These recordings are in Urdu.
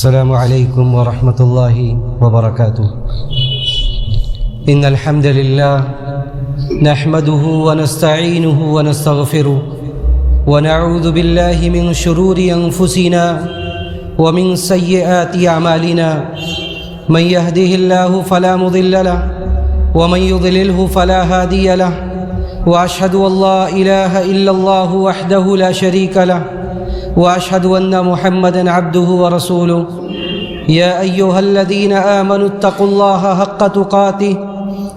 السلام عليكم ورحمة الله وبركاته. إن الحمد لله نحمده ونستعينه ونستغفره ونعوذ بالله من شرور أنفسنا ومن سيئات أعمالنا. من يهده الله فلا مضل له ومن يضلله فلا هادي له، وأشهد أن لا إله إلا الله وحده لا شريك له، وأشهد أن محمدًا عبده ورسوله. يا أيها الذين آمنوا اتقوا الله حق تقاته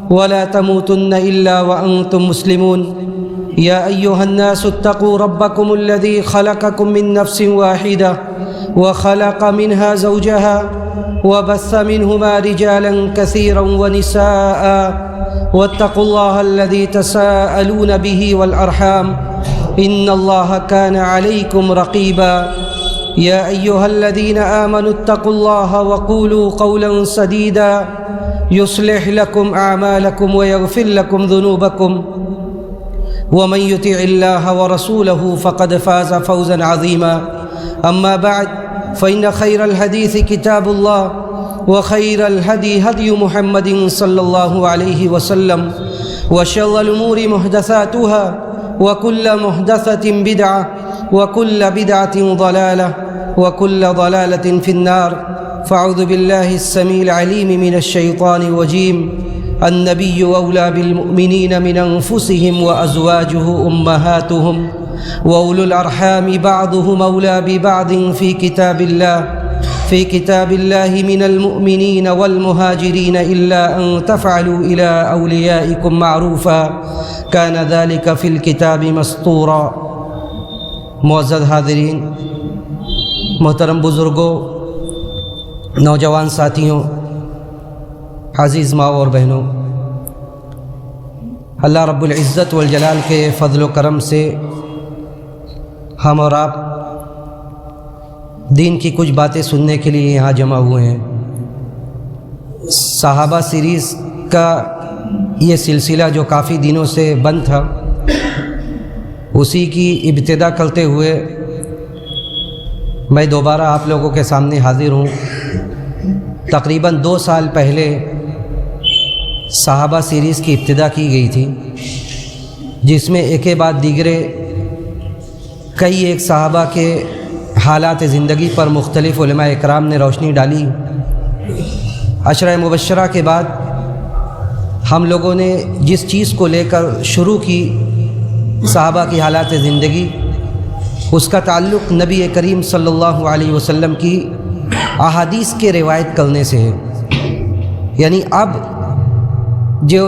ولا تموتن إلا وأنتم مسلمون. يا أيها الناس اتقوا ربكم الذي خلقكم من نفس واحدة وخلق منها زوجها وبث منهما رجالا كثيرا ونساء، واتقوا الله الذي تساءلون به والأرحام إن الله كان عليكم رقيبا. يا أيها الذين آمنوا اتقوا الله وقولوا قولا سديدا يصلح لكم أعمالكم ويغفر لكم ذنوبكم، ومن يطع الله ورسوله فقد فاز فوزا عظيما. أما بعد، فإن خير الحديث كتاب الله، وخير الهدي هدي محمد صلى الله عليه وسلم، وشر الأمور محدثاتها، وكل محدثة بدعة، وكل بدعة ضلالة، وكل ضلالة في النار. فأعوذ بالله السميع العليم من الشيطان الرجيم. النبي أولى بالمؤمنين من أنفسهم وأزواجه أمهاتهم وأولو الأرحام بعضهم أولى ببعض في كتاب الله من المؤمنين والمهاجرين إلا أن تفعلوا إلى أوليائكم معروفا كان ذلك في الكتاب مسطورا. معزز حاضرین، محترم بزرگوں، نوجوان ساتھیوں، عزیز ماں اور بہنوں، اللہ رب العزت والجلال کے فضل و کرم سے ہم اور آپ دین کی کچھ باتیں سننے کے لیے یہاں جمع ہوئے ہیں. صحابہ سیریز کا یہ سلسلہ جو کافی دنوں سے بند تھا، اسی کی ابتدا کرتے ہوئے میں دوبارہ آپ لوگوں کے سامنے حاضر ہوں. تقریباً 2 سال پہلے صحابہ سیریز کی ابتدا کی گئی تھی، جس میں ایک کے بعد دیگرے کئی ایک صحابہ کے حالات زندگی پر مختلف علماء اکرام نے روشنی ڈالی. عشرہ مبشرہ کے بعد ہم لوگوں نے جس چیز کو لے کر شروع کی صحابہ کی حالات زندگی، اس کا تعلق نبی کریم صلی اللہ علیہ وسلم کی احادیث کے روایت کرنے سے ہے. یعنی اب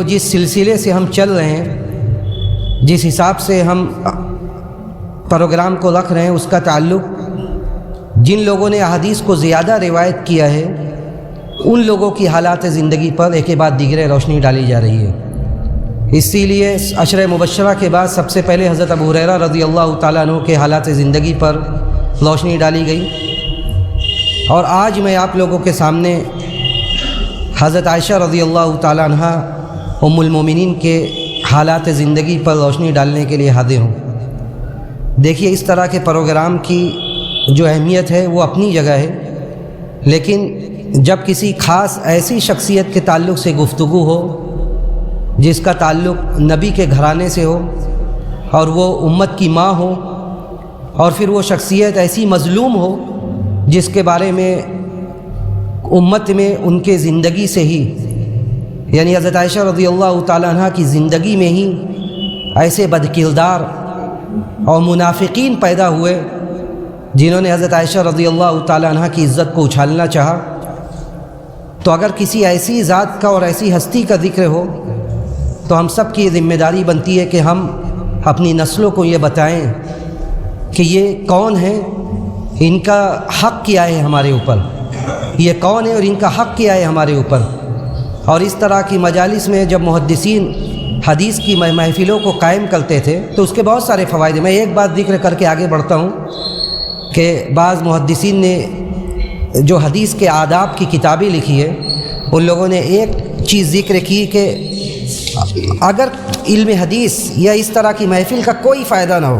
جس سلسلے سے ہم چل رہے ہیں، جس حساب سے ہم پروگرام کو رکھ رہے ہیں، اس کا تعلق جن لوگوں نے احادیث کو زیادہ روایت کیا ہے ان لوگوں کی حالات زندگی پر ایک کے بعد دیگرے روشنی ڈالی جا رہی ہے. اسی لیے عشرہ مبشرہ کے بعد سب سے پہلے حضرت ابو ہریرہ رضی اللہ تعالیٰ عنہ کے حالات زندگی پر روشنی ڈالی گئی، اور آج میں آپ لوگوں کے سامنے حضرت عائشہ رضی اللہ تعالیٰ عنہ ام المومنین کے حالات زندگی پر روشنی ڈالنے کے لیے حاضر ہوں. دیکھیے، اس طرح کے پروگرام کی جو اہمیت ہے وہ اپنی جگہ ہے، لیکن جب کسی خاص ایسی شخصیت کے تعلق سے گفتگو ہو جس کا تعلق نبی کے گھرانے سے ہو، اور وہ امت کی ماں ہو، اور پھر وہ شخصیت ایسی مظلوم ہو جس کے بارے میں امت میں ان کے زندگی سے ہی، یعنی حضرت عائشہ رضی اللہ تعالیٰ عنہ کی زندگی میں ہی ایسے بدکردار اور منافقین پیدا ہوئے جنہوں نے حضرت عائشہ رضی اللہ تعالیٰ عنہ کی عزت کو اچھالنا چاہا. تو اگر کسی ایسی ذات کا اور ایسی ہستی کا ذکر ہو تو ہم سب کی یہ ذمہ داری بنتی ہے کہ ہم اپنی نسلوں کو یہ بتائیں کہ یہ کون ہیں، ان کا حق کیا ہے ہمارے اوپر، یہ کون ہے اور ان کا حق کیا ہے ہمارے اوپر. اور اس طرح کی مجالس میں جب محدثین حدیث کی محفلوں کو قائم کرتے تھے تو اس کے بہت سارے فوائد ہیں. میں ایک بات ذکر کر کے آگے بڑھتا ہوں کہ بعض محدثین نے جو حدیث کے آداب کی کتابیں لکھی ہے، ان لوگوں نے ایک چیز ذکر کی کہ اگر علم حدیث یا اس طرح کی محفل کا کوئی فائدہ نہ ہو،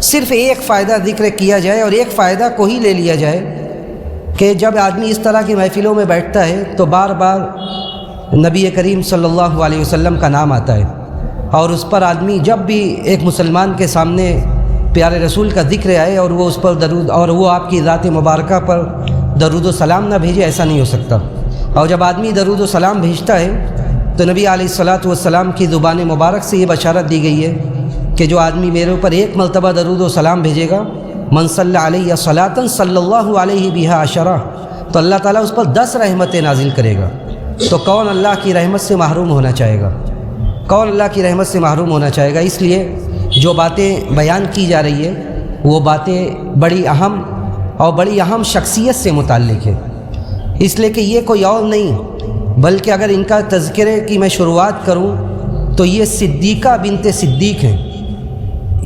صرف ایک فائدہ ذکر کیا جائے اور ایک فائدہ کو ہی لے لیا جائے کہ جب آدمی اس طرح کی محفلوں میں بیٹھتا ہے تو بار بار نبی کریم صلی اللہ علیہ وسلم کا نام آتا ہے، اور اس پر آدمی جب بھی ایک مسلمان کے سامنے پیارے رسول کا ذکر آئے اور وہ اس پر درود اور وہ آپ کی ذات مبارکہ پر درود و سلام نہ بھیجے، ایسا نہیں ہو سکتا۔ اور جب آدمی درود و سلام بھیجتا ہے تو نبی علیہ الصلاۃ والسلام کی زبان مبارک سے یہ بشارت دی گئی ہے کہ جو آدمی میرے اوپر ایک مرتبہ درود و سلام بھیجے گا، من صلی علیہ صلاۃ صلی اللہ علیہ بہا عشرہ، تو اللہ تعالیٰ اس پر 10 رحمتیں نازل کرے گا۔ تو کون اللہ کی رحمت سے محروم ہونا چاہے گا؟ کون اللہ کی رحمت سے محروم ہونا چاہے گا؟ اس لیے جو باتیں بیان کی جا رہی ہے وہ باتیں بڑی اہم اور بڑی اہم شخصیت سے متعلق ہے، اس لیے کہ یہ کوئی اور نہیں بلکہ اگر ان کا تذکرے کی میں شروعات کروں تو یہ صدیقہ بنت صدیق ہیں،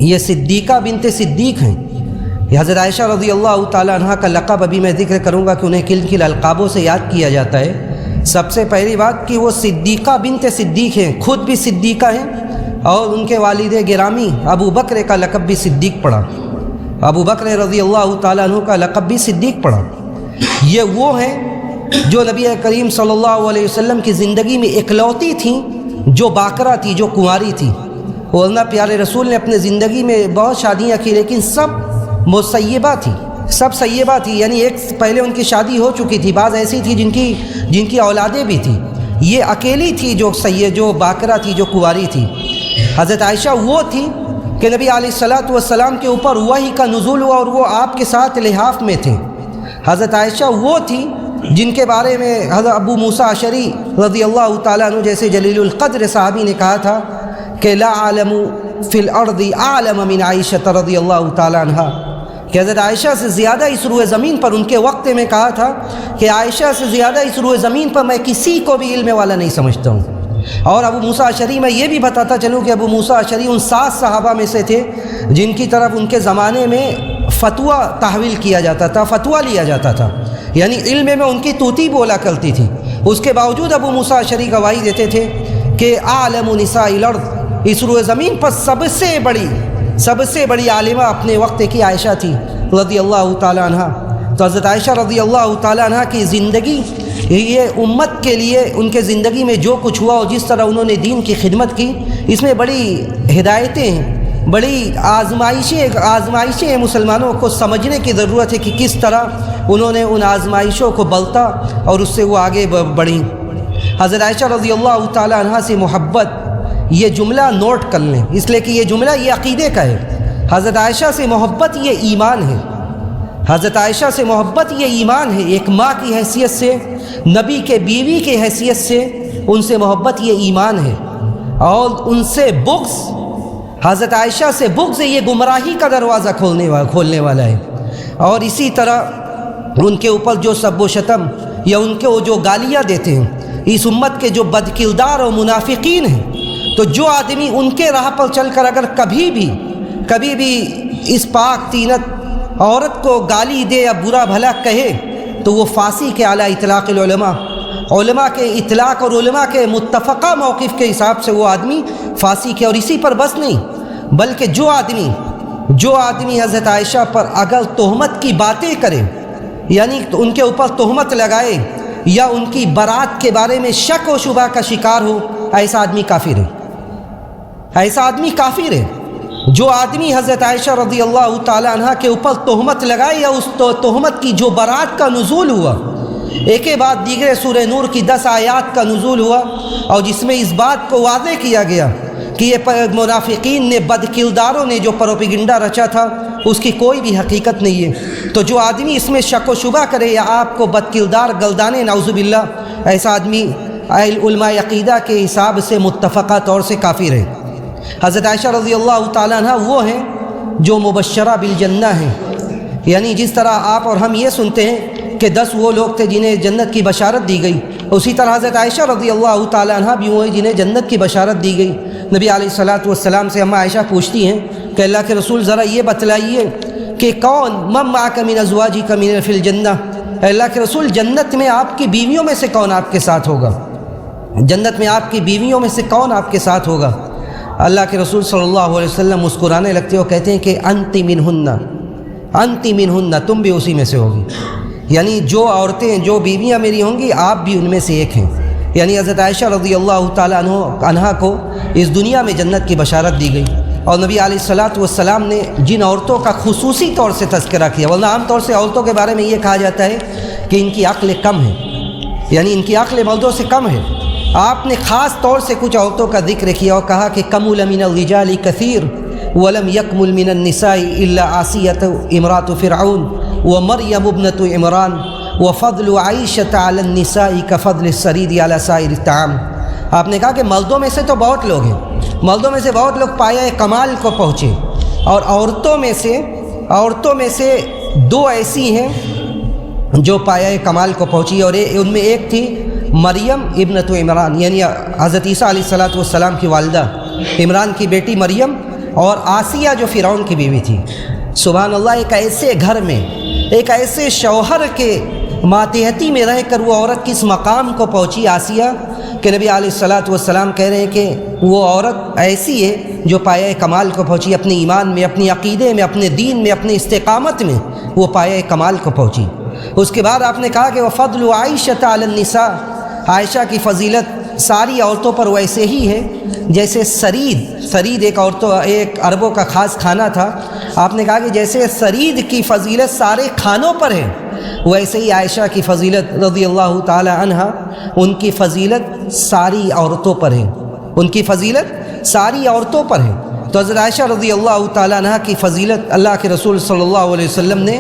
یہ صدیقہ بنت صدیق ہیں۔ یہ حضرت عائشہ رضی اللہ تعالیٰ عنہ کا لقب ابھی میں ذکر کروں گا کہ انہیں کن کن القابوں سے یاد کیا جاتا ہے۔ سب سے پہلی بات کہ وہ صدیقہ بنت صدیق ہیں، خود بھی صدیقہ ہیں، اور ان کے والد گرامی ابو بکر کا لقب بھی صدیق پڑا، ابو بکر رضی اللہ تعالیٰ عنہ کا لقب بھی صدیق پڑا۔ یہ وہ ہیں جو نبی کریم صلی اللہ علیہ وسلم کی زندگی میں اکلوتی تھیں جو باکرہ تھی، جو کنواری تھی، ورنہ پیارے رسول نے اپنے زندگی میں بہت شادیاں کی لیکن سب مسیبہ تھی، سب سیبہ تھی، یعنی ایک پہلے ان کی شادی ہو چکی تھی، بعض ایسی تھی جن کی اولادیں بھی تھیں، یہ اکیلی تھی جو باکرہ تھی، جو کنواری تھی۔ حضرت عائشہ وہ تھی کہ نبی علیہ الصلاۃ والسلام کے اوپر وحی کا نزول ہوا اور وہ آپ کے ساتھ لحاف میں تھے۔ حضرت عائشہ وہ تھی جن کے بارے میں حضرت ابو موسیٰ اشعری رضی اللہ تعالیٰ عنہ جیسے جلیل القدر صحابی نے کہا تھا کہ لا عالم فی الارض اعلم من عائشہ رضی اللہ تعالیٰ عنہ، کہ حضرت عائشہ سے زیادہ اس روئے زمین پر، ان کے وقت میں کہا تھا کہ عائشہ سے زیادہ اس روئے زمین پر میں کسی کو بھی علم والا نہیں سمجھتا ہوں۔ اور ابو موسیٰ اشعری میں یہ بھی بتاتا چلوں کہ ابو موسیٰ اشعری ان 7 صحابہ میں سے تھے جن کی طرف ان کے زمانے میں فتویٰ تحویل کیا جاتا تھا، فتویٰ لیا جاتا تھا، یعنی علم میں ان کی طوطی بولا کرتی تھی۔ اس کے باوجود ابو موسیٰ اشعری گواہی دیتے تھے کہ عالم نساء الارض، اس روئے زمین پر سب سے بڑی عالمہ اپنے وقت کی عائشہ تھی رضی اللہ تعالیٰ عنہ۔ تو حضرت عائشہ رضی اللہ تعالیٰ عنہ کی زندگی، یہ امت کے لیے ان کے زندگی میں جو کچھ ہوا اور جس طرح انہوں نے دین کی خدمت کی، اس میں بڑی ہدایتیں ہیں، بڑی آزمائشیں ہیں۔ مسلمانوں کو سمجھنے کی ضرورت ہے کہ کس طرح انہوں نے ان آزمائشوں کو بلتا اور اس سے وہ آگے بڑھیں۔ حضرت عائشہ رضی اللہ تعالیٰ عنہ سے محبت، یہ جملہ نوٹ کر لیں اس لیے کہ یہ جملہ یہ عقیدے کا ہے۔ حضرت عائشہ سے محبت یہ ایمان ہے، حضرت عائشہ سے محبت یہ ایمان ہے، ایک ماں کی حیثیت سے، نبی کے بیوی کی حیثیت سے ان سے محبت یہ ایمان ہے، اور ان سے بغض، حضرت عائشہ سے بغض یہ گمراہی کا دروازہ کھولنے والا ہے۔ اور اسی طرح ان کے اوپر جو سب و شتم یا ان کے وہ جو گالیاں دیتے ہیں اس امت کے جو بد کردار اور منافقین ہیں، تو جو آدمی ان کے راہ پر چل کر اگر کبھی بھی اس پاک تینت عورت کو گالی دے یا برا بھلا کہے تو وہ فاسی کے اعلیٰ اطلاق علماء کے اطلاق اور علماء کے متفقہ موقف کے حساب سے وہ آدمی فاسی کے، اور اسی پر بس نہیں بلکہ جو آدمی حضرت عائشہ پر اگر تہمت کی باتیں کرے، یعنی ان کے اوپر تہمت لگائے یا ان کی برات کے بارے میں شک و شبہ کا شکار ہو، ایسا آدمی کافر ہے، ایسا آدمی کافر ہے۔ جو آدمی حضرت عائشہ رضی اللہ تعالی عنہ کے اوپر تہمت لگائے یا اس تہمت کی جو برات کا نزول ہوا، ایک کے بعد دیگر سورہ نور کی 10 آیات کا نزول ہوا اور جس میں اس بات کو واضح کیا گیا کہ یہ منافقین نے، بد کرداروں نے جو پروپیگنڈا رچا تھا اس کی کوئی بھی حقیقت نہیں ہے۔ تو جو آدمی اس میں شک و شبہ کرے یا آپ کو بد کردار گردانے، نعوذ باللہ، ایسا آدمی علماء عقیدہ کے حساب سے متفقہ طور سے کافر ہے۔ حضرت عائشہ رضی اللہ تعالیٰ عنہ وہ ہیں جو مبشرہ بالجنہ ہیں، یعنی جس طرح آپ اور ہم یہ سنتے ہیں کہ 10 وہ لوگ تھے جنہیں جنت کی بشارت دی گئی، اسی طرح حضرت عائشہ رضی اللہ تعالیٰ عنہ بھی ہوئے جنہیں جنت کی بشارت دی گئی۔ نبی علیہ الصلاۃ والسلام سے اماں عائشہ پوچھتی ہیں کہ اللہ کے رسول ذرا یہ بتلائیے کہ کون من معک من ازواجک من فی الجنہ، اللہ کے رسول جنت میں آپ کی بیویوں میں سے کون آپ کے ساتھ ہوگا، جنت میں آپ کی بیویوں میں سے کون آپ کے ساتھ ہوگا؟ اللہ کے رسول صلی اللہ علیہ وسلم مسکرانے لگتے اور کہتے ہیں کہ انت منہن، تم بھی اسی میں سے ہوگی، یعنی جو عورتیں جو بیویاں میری ہوں گی آپ بھی ان میں سے ایک ہیں. یعنی حضرت عائشہ رضی اللہ تعالیٰ عنہا کو اس دنیا میں جنت کی بشارت دی گئی. اور نبی علیہ الصلاۃ والسلام نے جن عورتوں کا خصوصی طور سے تذکرہ کیا، ورنہ عام طور سے عورتوں کے بارے میں یہ کہا جاتا ہے کہ ان کی عقل کم ہے، یعنی ان کی عقل مردوں سے کم ہے. آپ نے خاص طور سے کچھ عورتوں کا ذکر کیا اور کہا کہ کمل من الرجال کثیر ولم یکمل من النساء الا عاصیۃ امرأۃ فرعون ومریم ابنۃ عمران وفضل عائشۃ علی النساء کفضل السرید علی سائر الطعام. آپ نے کہا کہ مردوں میں سے تو بہت لوگ ہیں، مردوں میں سے بہت لوگ پایہ کمال کو پہنچے، اور عورتوں میں سے دو ایسی ہیں جو پایہ کمال کو پہنچی، اور ان میں ایک تھی مریم ابنۃ عمران، یعنی حضرت عیسیٰ علیہ الصلاۃ والسلام کی والدہ، عمران کی بیٹی مریم، اور آسیہ جو فرعون کی بیوی تھی. سبحان اللہ، ایک ایسے گھر میں ایک ایسے شوہر کے ماتحتی میں رہ کر وہ عورت کس مقام کو پہنچی آسیہ، کہ نبی علیہ الصلاۃ والسلام کہہ رہے ہیں کہ وہ عورت ایسی ہے جو پایہ کمال کو پہنچی، اپنے ایمان میں، اپنے عقیدے میں، اپنے دین میں، اپنے استقامت میں وہ پایہ کمال کو پہنچی. اس کے بعد آپ نے کہا کہ وفضل عائشۃ علی النساء، عائشہ کی فضیلت ساری عورتوں پر ویسے ہی ہے جیسے سرید ایک عربوں کا خاص کھانا تھا. آپ نے کہا کہ جیسے سرید کی فضیلت سارے کھانوں پر ہے، ویسے ہی عائشہ کی فضیلت رضی اللہ تعالی عنہا، ان کی فضیلت ساری عورتوں پر ہے، ان کی فضیلت ساری عورتوں پر ہے. تو حضرت عائشہ رضی اللہ تعالی عنہا کی فضیلت اللہ کے رسول صلی اللہ علیہ وسلم نے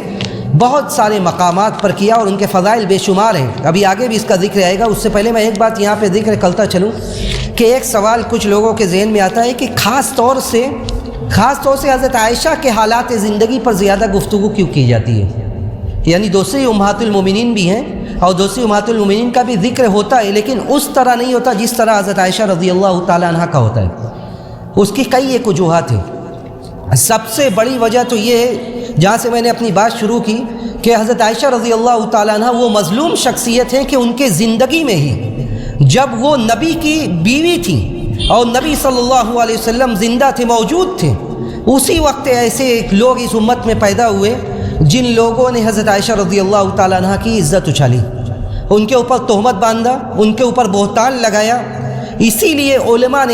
بہت سارے مقامات پر کیا، اور ان کے فضائل بے شمار ہیں. ابھی آگے بھی اس کا ذکر آئے گا. اس سے پہلے میں ایک بات یہاں پہ ذکر کرتا چلوں کہ ایک سوال کچھ لوگوں کے ذہن میں آتا ہے کہ خاص طور سے حضرت عائشہ کے حالات زندگی پر زیادہ گفتگو کیوں کی جاتی ہے. یعنی دوسری امہات المومنین بھی ہیں اور دوسری امہات المومنین کا بھی ذکر ہوتا ہے، لیکن اس طرح نہیں ہوتا جس طرح حضرت عائشہ رضی اللہ تعالی عنہ کا ہوتا ہے. اس کی کئی ایک وجوہات ہیں. سب سے بڑی وجہ تو یہ ہے، جہاں سے میں نے اپنی بات شروع کی، کہ حضرت عائشہ رضی اللہ تعالیٰ عنہ وہ مظلوم شخصیت ہیں کہ ان کے زندگی میں ہی جب وہ نبی کی بیوی تھی اور نبی صلی اللہ علیہ وسلم زندہ تھے، موجود تھے، اسی وقت ایسے لوگ اس امت میں پیدا ہوئے جن لوگوں نے حضرت عائشہ رضی اللہ تعالیٰ عنہ کی عزت اچھالی، ان کے اوپر تہمت باندھا، ان کے اوپر بہتان لگایا. اسی لیے علماء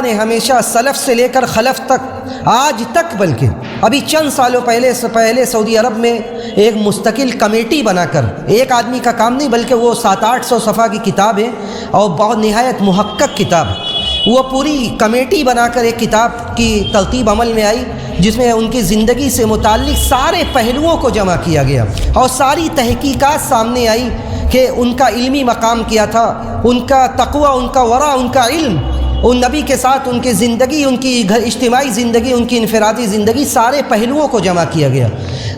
نے ہمیشہ سلف سے لے کر خلف تک، آج تک، بلکہ ابھی چند سالوں پہلے سعودی عرب میں ایک مستقل کمیٹی بنا کر، ایک آدمی کا کام نہیں بلکہ وہ 700-800 صفحہ کی کتاب ہے اور بہت نہایت محقق کتاب، وہ پوری کمیٹی بنا کر ایک کتاب کی ترتیب عمل میں آئی جس میں ان کی زندگی سے متعلق سارے پہلوؤں کو جمع کیا گیا اور ساری تحقیقات سامنے آئی کہ ان کا علمی مقام کیا تھا، ان کا تقوی، ان کا ورع، ان کا علم، ان نبی کے ساتھ ان کی زندگی، ان کی اجتماعی زندگی، ان کی انفرادی زندگی، سارے پہلوؤں کو جمع کیا گیا.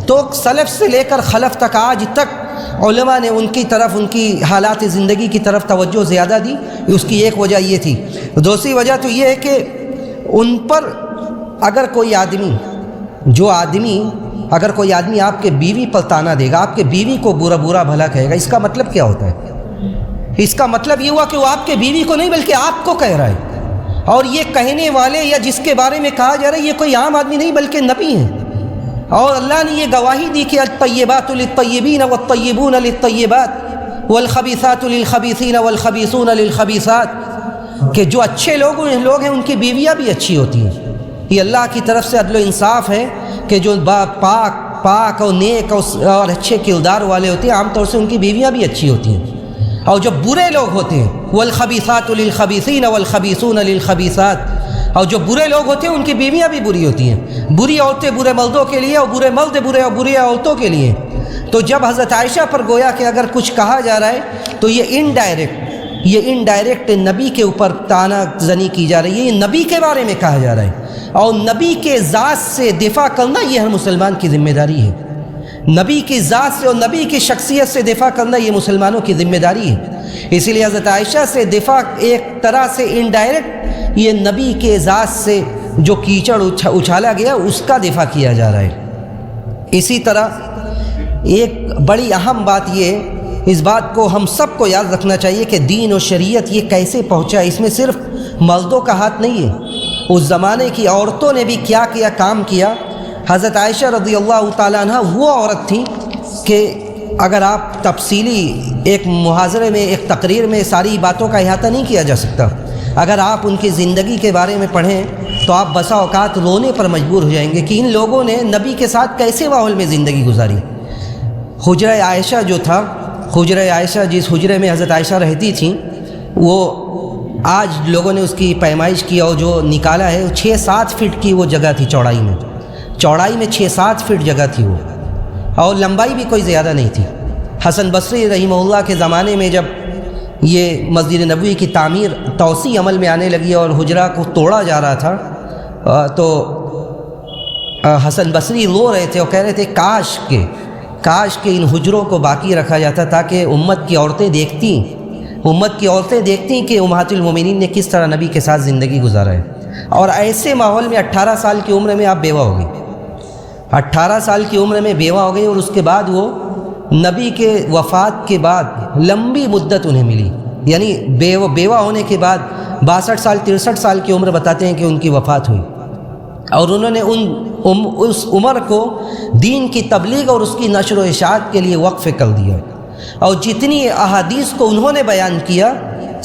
تو سلف سے لے کر خلف تک آج تک علماء نے ان کی طرف، ان کی حالات زندگی کی طرف توجہ زیادہ دی. اس کی ایک وجہ یہ تھی. دوسری وجہ تو یہ ہے کہ ان پر اگر کوئی آدمی آپ کے بیوی پر تانا دے گا، آپ کے بیوی کو برا بھلا کہے گا، اس کا مطلب کیا ہوتا ہے؟ اس کا مطلب یہ ہوا کہ وہ آپ کے بیوی کو نہیں بلکہ آپ کو کہہ رہا ہے. اور یہ کہنے والے یا جس کے بارے میں کہا جا رہا ہے یہ کوئی عام آدمی نہیں بلکہ نبی ہیں. اور اللہ نے یہ گواہی دی کہ الطیبات للطیبین والطیبون للطیبات والخبیثات للخبیثین والخبیثون للخبیثات، کہ جو اچھے لوگ ہیں ان کی بیویاں بھی اچھی ہوتی ہیں. یہ اللہ کی طرف سے عدل و انصاف ہے کہ جو پاک اور نیک اور اچھے کردار والے ہوتے ہیں عام طور سے ان کی بیویاں بھی اچھی ہوتی ہیں. اور جو برے لوگ ہوتے ہیں والخبیثات للخبیثین والخبیثون للخبیثات، اور جو برے لوگ ہوتے ہیں ان کی بیویاں بھی بری ہوتی ہیں. بری عورتیں برے مردوں کے لیے اور برے مرد بری عورتوں کے لیے. تو جب حضرت عائشہ پر گویا کہ اگر کچھ کہا جا رہا ہے تو یہ انڈائریکٹ نبی کے اوپر تانا زنی کی جا رہی ہے، یہ نبی کے بارے میں کہا جا رہا ہے. اور نبی کے ذات سے دفاع کرنا یہ ہر مسلمان کی ذمہ داری ہے. نبی کی ذات سے اور نبی کی شخصیت سے دفاع کرنا یہ مسلمانوں کی ذمہ داری ہے. اسی لیے حضرت عائشہ سے دفاع ایک طرح سے انڈائریکٹ یہ نبی کے ذات سے جو کیچڑ اچھالا گیا اس کا دفاع کیا جا رہا ہے. اسی طرح ایک بڑی اہم بات یہ ہے، اس بات کو ہم سب کو یاد رکھنا چاہیے کہ دین و شریعت یہ کیسے پہنچا. اس میں صرف مردوں کا ہاتھ نہیں ہے، اس زمانے کی عورتوں نے بھی کیا کام کیا. حضرت عائشہ رضی اللہ تعالیٰ عنہ وہ عورت تھیں کہ اگر آپ تفصیلی ایک محاضرے میں ایک تقریر میں ساری باتوں کا احاطہ نہیں کیا جا سکتا. اگر آپ ان کی زندگی کے بارے میں پڑھیں تو آپ بسا اوقات رونے پر مجبور ہو جائیں گے کہ ان لوگوں نے نبی کے ساتھ کیسے ماحول میں زندگی گزاری. حجرہ عائشہ جو تھا، حجرہ عائشہ جس حجرے میں حضرت عائشہ رہتی تھیں، وہ آج لوگوں نے اس کی پیمائش کی اور جو نکالا ہے 6-7 فٹ کی وہ جگہ تھی چوڑائی میں 6-7 فٹ جگہ تھی وہ، اور لمبائی بھی کوئی زیادہ نہیں تھی. حسن بصری رحمہ اللہ کے زمانے میں جب یہ مسجد نبوی کی تعمیر توسیع عمل میں آنے لگی اور حجرہ کو توڑا جا رہا تھا، تو حسن بصری رو رہے تھے اور کہہ رہے تھے کاش کہ ان حجروں کو باقی رکھا جاتا تاکہ امت کی عورتیں دیکھتی کہ امہات المومنین نے کس طرح نبی کے ساتھ زندگی گزارا ہے. اور ایسے ماحول میں 18 سال کی عمر میں آپ بیوہ ہو گئی، 18 سال کی عمر میں بیوہ ہو گئی، اور اس کے بعد وہ نبی کے وفات کے بعد لمبی مدت انہیں ملی. یعنی بیوہ ہونے کے بعد 62 سال 63 سال کی عمر بتاتے ہیں کہ ان کی وفات ہوئی، اور انہوں نے اس عمر کو دین کی تبلیغ اور اس کی نشر و اشاعت کے لیے وقف کر دیا. اور جتنی احادیث کو انہوں نے بیان کیا،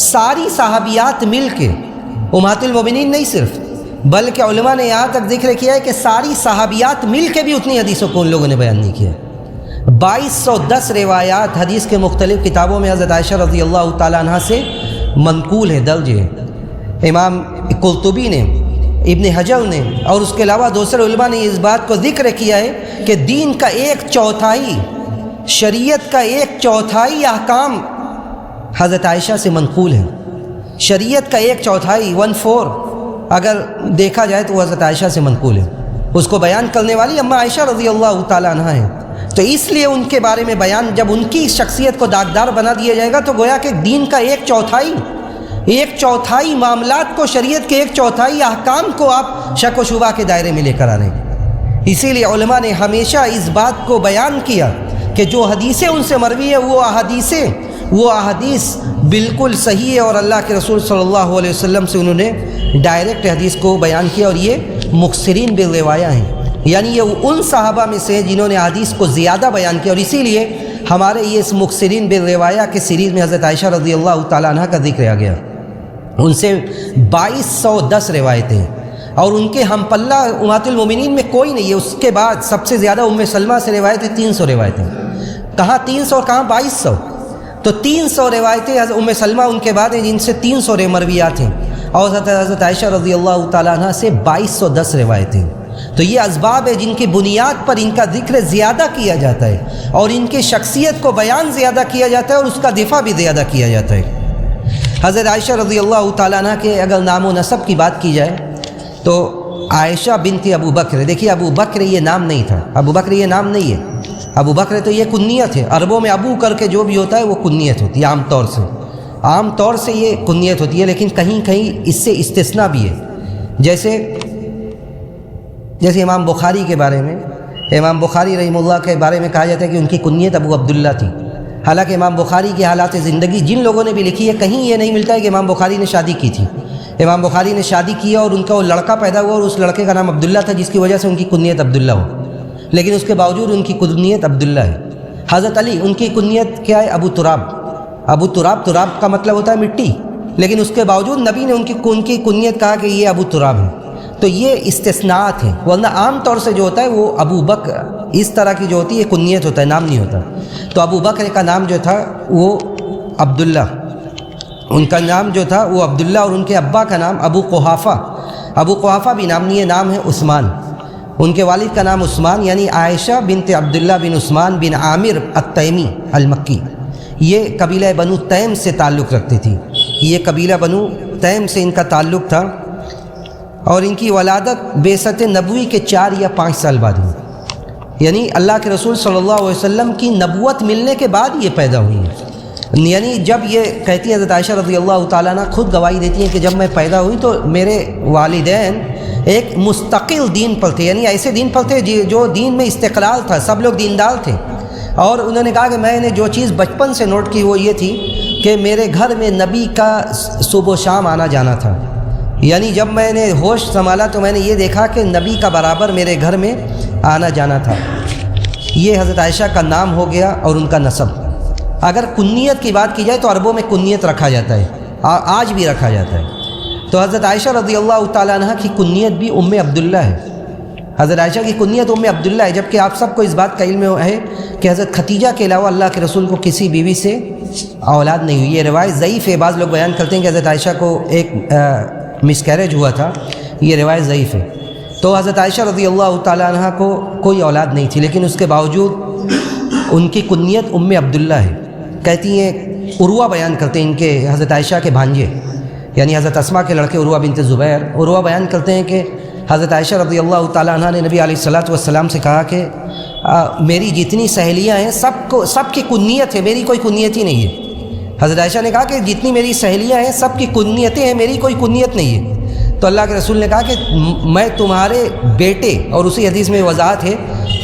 ساری صحابیات مل کے، امہات المومنین نہیں صرف، بلکہ علماء نے یہاں تک ذکر کیا ہے کہ ساری صحابیات مل کے بھی اتنی حدیثوں کو ان لوگوں نے بیان نہیں کیا. 2210 روایات حدیث کے مختلف کتابوں میں حضرت عائشہ رضی اللہ تعالیٰ عنہ سے منقول ہے، درج ہے. امام قرطبی نے، ابن حجر نے اور اس کے علاوہ دوسرے علماء نے اس بات کو ذکر کیا ہے کہ دین کا 1/4، شریعت کا 1/4 احکام حضرت عائشہ سے منقول ہے. شریعت کا 1/4 1/4 اگر دیکھا جائے تو وہ حضرت عائشہ سے منقول ہے. اس کو بیان کرنے والی اماں عائشہ رضی اللہ تعالیٰ عنہ ہیں. تو اس لیے ان کے بارے میں بیان، جب ان کی شخصیت کو داغدار بنا دیا جائے گا تو گویا کہ دین کا 1/4 معاملات کو، شریعت کے 1/4 احکام کو آپ شک و شبہ کے دائرے میں لے کر آ رہے ہیں. اسی لیے علماء نے ہمیشہ اس بات کو بیان کیا کہ جو حدیثیں ان سے مروی ہیں وہ احادیث بالکل صحیح ہے، اور اللہ کے رسول صلی اللہ علیہ وسلم سے انہوں نے ڈائریکٹ حدیث کو بیان کیا، اور یہ مکثرین بالروایہ ہیں. یعنی یہ ان صحابہ میں سے جنہوں نے حدیث کو زیادہ بیان کیا، اور اسی لیے ہمارے یہ اس مکثرین بالروایہ کے سیریز میں حضرت عائشہ رضی اللہ تعالیٰ عنہ کا ذکر آ گیا. ان سے 2210 روایتیں، اور ان کے ہم پلہ امہات المومنین میں کوئی نہیں ہے. اس کے بعد سب سے زیادہ ام سلمہ سے روایتیں 300 روایتیں. کہاں 300 اور کہاں 2200؟ تو 300 روایتیں ام سلمہ ان کے بعد ہیں جن سے 300 مرویات ہیں، اور حضرت عائشہ رضی اللہ تعالیٰ عنہ سے 2210 روایتیں. تو یہ اسباب ہے جن کی بنیاد پر ان کا ذکر زیادہ کیا جاتا ہے، اور ان کی شخصیت کو بیان زیادہ کیا جاتا ہے، اور اس کا دفاع بھی زیادہ کیا جاتا ہے. حضرت عائشہ رضی اللہ تعالیٰ عنہ کے اگر نام و نسب کی بات کی جائے تو عائشہ بنت ابو بکر، دیکھیے ابو بکر یہ نام نہیں تھا، ابو بکر یہ نام نہیں ہے، ابو بکر تو یہ کنیت ہے. عربوں میں ابو کر کے جو بھی ہوتا ہے وہ کنیت ہوتی ہے، عام طور سے یہ کنیت ہوتی ہے، لیکن کہیں کہیں اس سے استثناء بھی ہے. جیسے امام بخاری کے بارے میں، امام بخاری رحمہ اللہ کے بارے میں کہا جاتا ہے کہ ان کی کنیت ابو عبداللہ تھی. حالانکہ امام بخاری کی حالات زندگی جن لوگوں نے بھی لکھی ہے، کہیں یہ نہیں ملتا ہے کہ امام بخاری نے شادی کی تھی. امام بخاری نے شادی کیا اور ان کا وہ لڑکا پیدا ہوا، اور اس لڑکے کا نام عبداللہ تھا، جس کی وجہ سے ان کی کنیت عبداللہ ہو. لیکن اس کے باوجود ان کی کنیت عبداللہ ہے. حضرت علی ان کی کنیت کیا ہے؟ ابو تراب کا مطلب ہوتا ہے مٹی، لیکن اس کے باوجود نبی نے ان کی کنیت کہا کہ یہ ابو تراب ہے. تو یہ استثناءات ہیں، ورنہ عام طور سے جو ہوتا ہے وہ ابو بکر، اس طرح کی جو ہوتی ہے کنیت ہوتا ہے، نام نہیں ہوتا. تو ابو بکر کا نام جو تھا وہ عبداللہ، ان کا نام جو تھا وہ عبداللہ، اور ان کے ابا کا نام ابو قحافہ بھی نام نہیں ہے، نام ہے عثمان. ان کے والد کا نام عثمان، یعنی عائشہ بنت عبداللہ بن عثمان بن عامر التیمی المکی. یہ قبیلہ بنو تیم سے تعلق رکھتی تھی، یہ قبیلہ بنو تیم سے ان کا تعلق تھا، اور ان کی ولادت بعثت نبوی کے 4 یا 5 سال بعد ہوئی. یعنی اللہ کے رسول صلی اللہ علیہ وسلم کی نبوت ملنے کے بعد یہ پیدا ہوئی ہیں. یعنی جب یہ کہتی ہیں حضرت عائشہ رضی اللہ تعالیٰ عنہ خود گواہی دیتی ہیں کہ جب میں پیدا ہوئی تو میرے والدین ایک مستقل دین پر تھے، یعنی ایسے دین پر تھے جو دین میں استقلال تھا، سب لوگ دیندار تھے. اور انہوں نے کہا کہ میں نے جو چیز بچپن سے نوٹ کی وہ یہ تھی کہ میرے گھر میں نبی کا صبح و شام آنا جانا تھا. یعنی جب میں نے ہوش سنبھالا تو میں نے یہ دیکھا کہ نبی کا برابر میرے گھر میں آنا جانا تھا. یہ حضرت عائشہ کا نام ہو گیا اور ان کا نسب۔ اگر کنیت کی بات کی جائے تو عربوں میں کنیت رکھا جاتا ہے، آج بھی رکھا جاتا ہے۔ تو حضرت عائشہ رضی اللہ تعالیٰ عنہ کی کنیت بھی ام عبداللہ ہے۔ حضرت عائشہ کی کنیت ام عبداللہ ہے، جبکہ آپ سب کو اس بات کا علم ہے کہ حضرت خدیجہ کے علاوہ اللہ کے رسول کو کسی بیوی سے اولاد نہیں ہوئی۔ یہ روایت ضعیف ہے، بعض لوگ بیان کرتے ہیں کہ حضرت عائشہ کو ایک مس کیریج ہوا تھا، یہ روایت ضعیف ہے۔ تو حضرت عائشہ رضی اللہ تعالیٰ عنہ کو کوئی اولاد نہیں تھی، لیکن اس کے باوجود ان کی کنیت ام عبداللہ ہے۔ کہتی ہیں، عروہ بیان کرتے ہیں ان کے حضرت عائشہ کے بھانجے، یعنی حضرت اسماء کے لڑکے عروہ بنت زبیر، عروہ بیان کرتے ہیں کہ حضرت عائشہ رضی اللہ تعالیٰ عنہ نے نبی علیہ الصلوۃ والسلام سے کہا کہ میری جتنی سہیلیاں ہیں سب کی کنیت ہے، میری کوئی کنیت ہی نہیں ہے۔ حضرت عائشہ نے کہا کہ جتنی میری سہیلیاں ہیں سب کی کنیتیں ہیں، میری کوئی کنیت نہیں ہے۔ تو اللہ کے رسول نے کہا کہ میں تمہارے بیٹے، اور اسی حدیث میں وضاحت ہے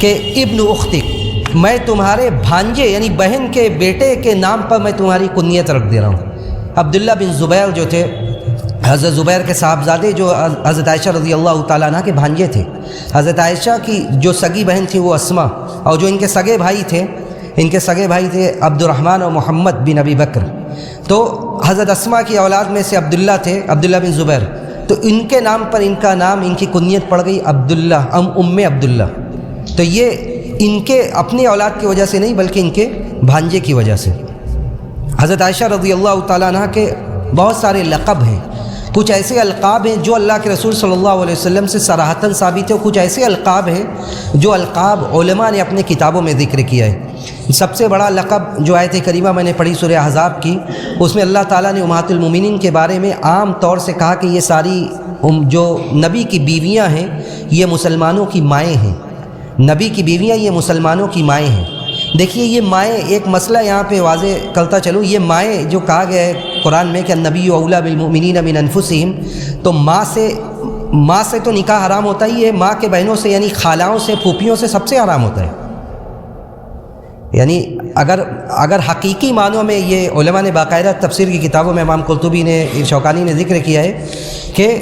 کہ ابن اختک، میں تمہارے بھانجے یعنی بہن کے بیٹے کے نام پر میں تمہاری کنیت رکھ دے رہا ہوں۔ عبداللہ بن زبیر جو تھے، حضرت زبیر کے صاحبزادے، جو حضرت عائشہ رضی اللہ تعالیٰ عنہ کے بھانجے تھے۔ حضرت عائشہ کی جو سگی بہن تھی وہ اسماء، اور جو ان کے سگے بھائی تھے عبد الرحمن اور محمد بن ابی بکر۔ تو حضرت اسماء کی اولاد میں سے عبداللہ تھے، عبداللہ بن زبیر، تو ان کے نام پر ان کا نام، ان کی کنیت پڑ گئی عبداللہ، ام عبداللہ۔ تو یہ ان کے اپنی اولاد کی وجہ سے نہیں بلکہ ان کے بھانجے کی وجہ سے۔ حضرت عائشہ رضی اللہ تعالیٰ عنہ کے بہت سارے لقب ہیں، کچھ ایسے القاب ہیں جو اللہ کے رسول صلی اللہ علیہ وسلم سے صراحتاً ثابت ہے، کچھ ایسے القاب ہیں جو القاب علماء نے اپنے کتابوں میں ذکر کیا ہے۔ سب سے بڑا لقب جو آیت کریمہ میں نے پڑھی سورہ احزاب کی، اس میں اللہ تعالیٰ نے امہات المومنین کے بارے میں عام طور سے کہا کہ یہ ساری جو نبی کی بیویاں ہیں یہ مسلمانوں کی مائیں ہیں، نبی کی بیویاں یہ مسلمانوں کی مائیں ہیں۔ دیکھیے یہ مائیں، ایک مسئلہ یہاں پہ واضح کرتا چلوں، یہ مائیں جو کہا گیا ہے قرآن میں کہ النبی اولیٰ بالمؤمنین من انفسہم، تو ماں سے تو نکاح حرام ہوتا ہی ہے، ماں کے بہنوں سے یعنی خالاؤں سے، پھوپھیوں سے سب سے حرام ہوتا ہے۔ یعنی اگر حقیقی معنوں میں یہ علماء نے باقاعدہ تفسیر کی کتابوں میں امام قرطبی نے، شوکانی نے ذکر کیا ہے کہ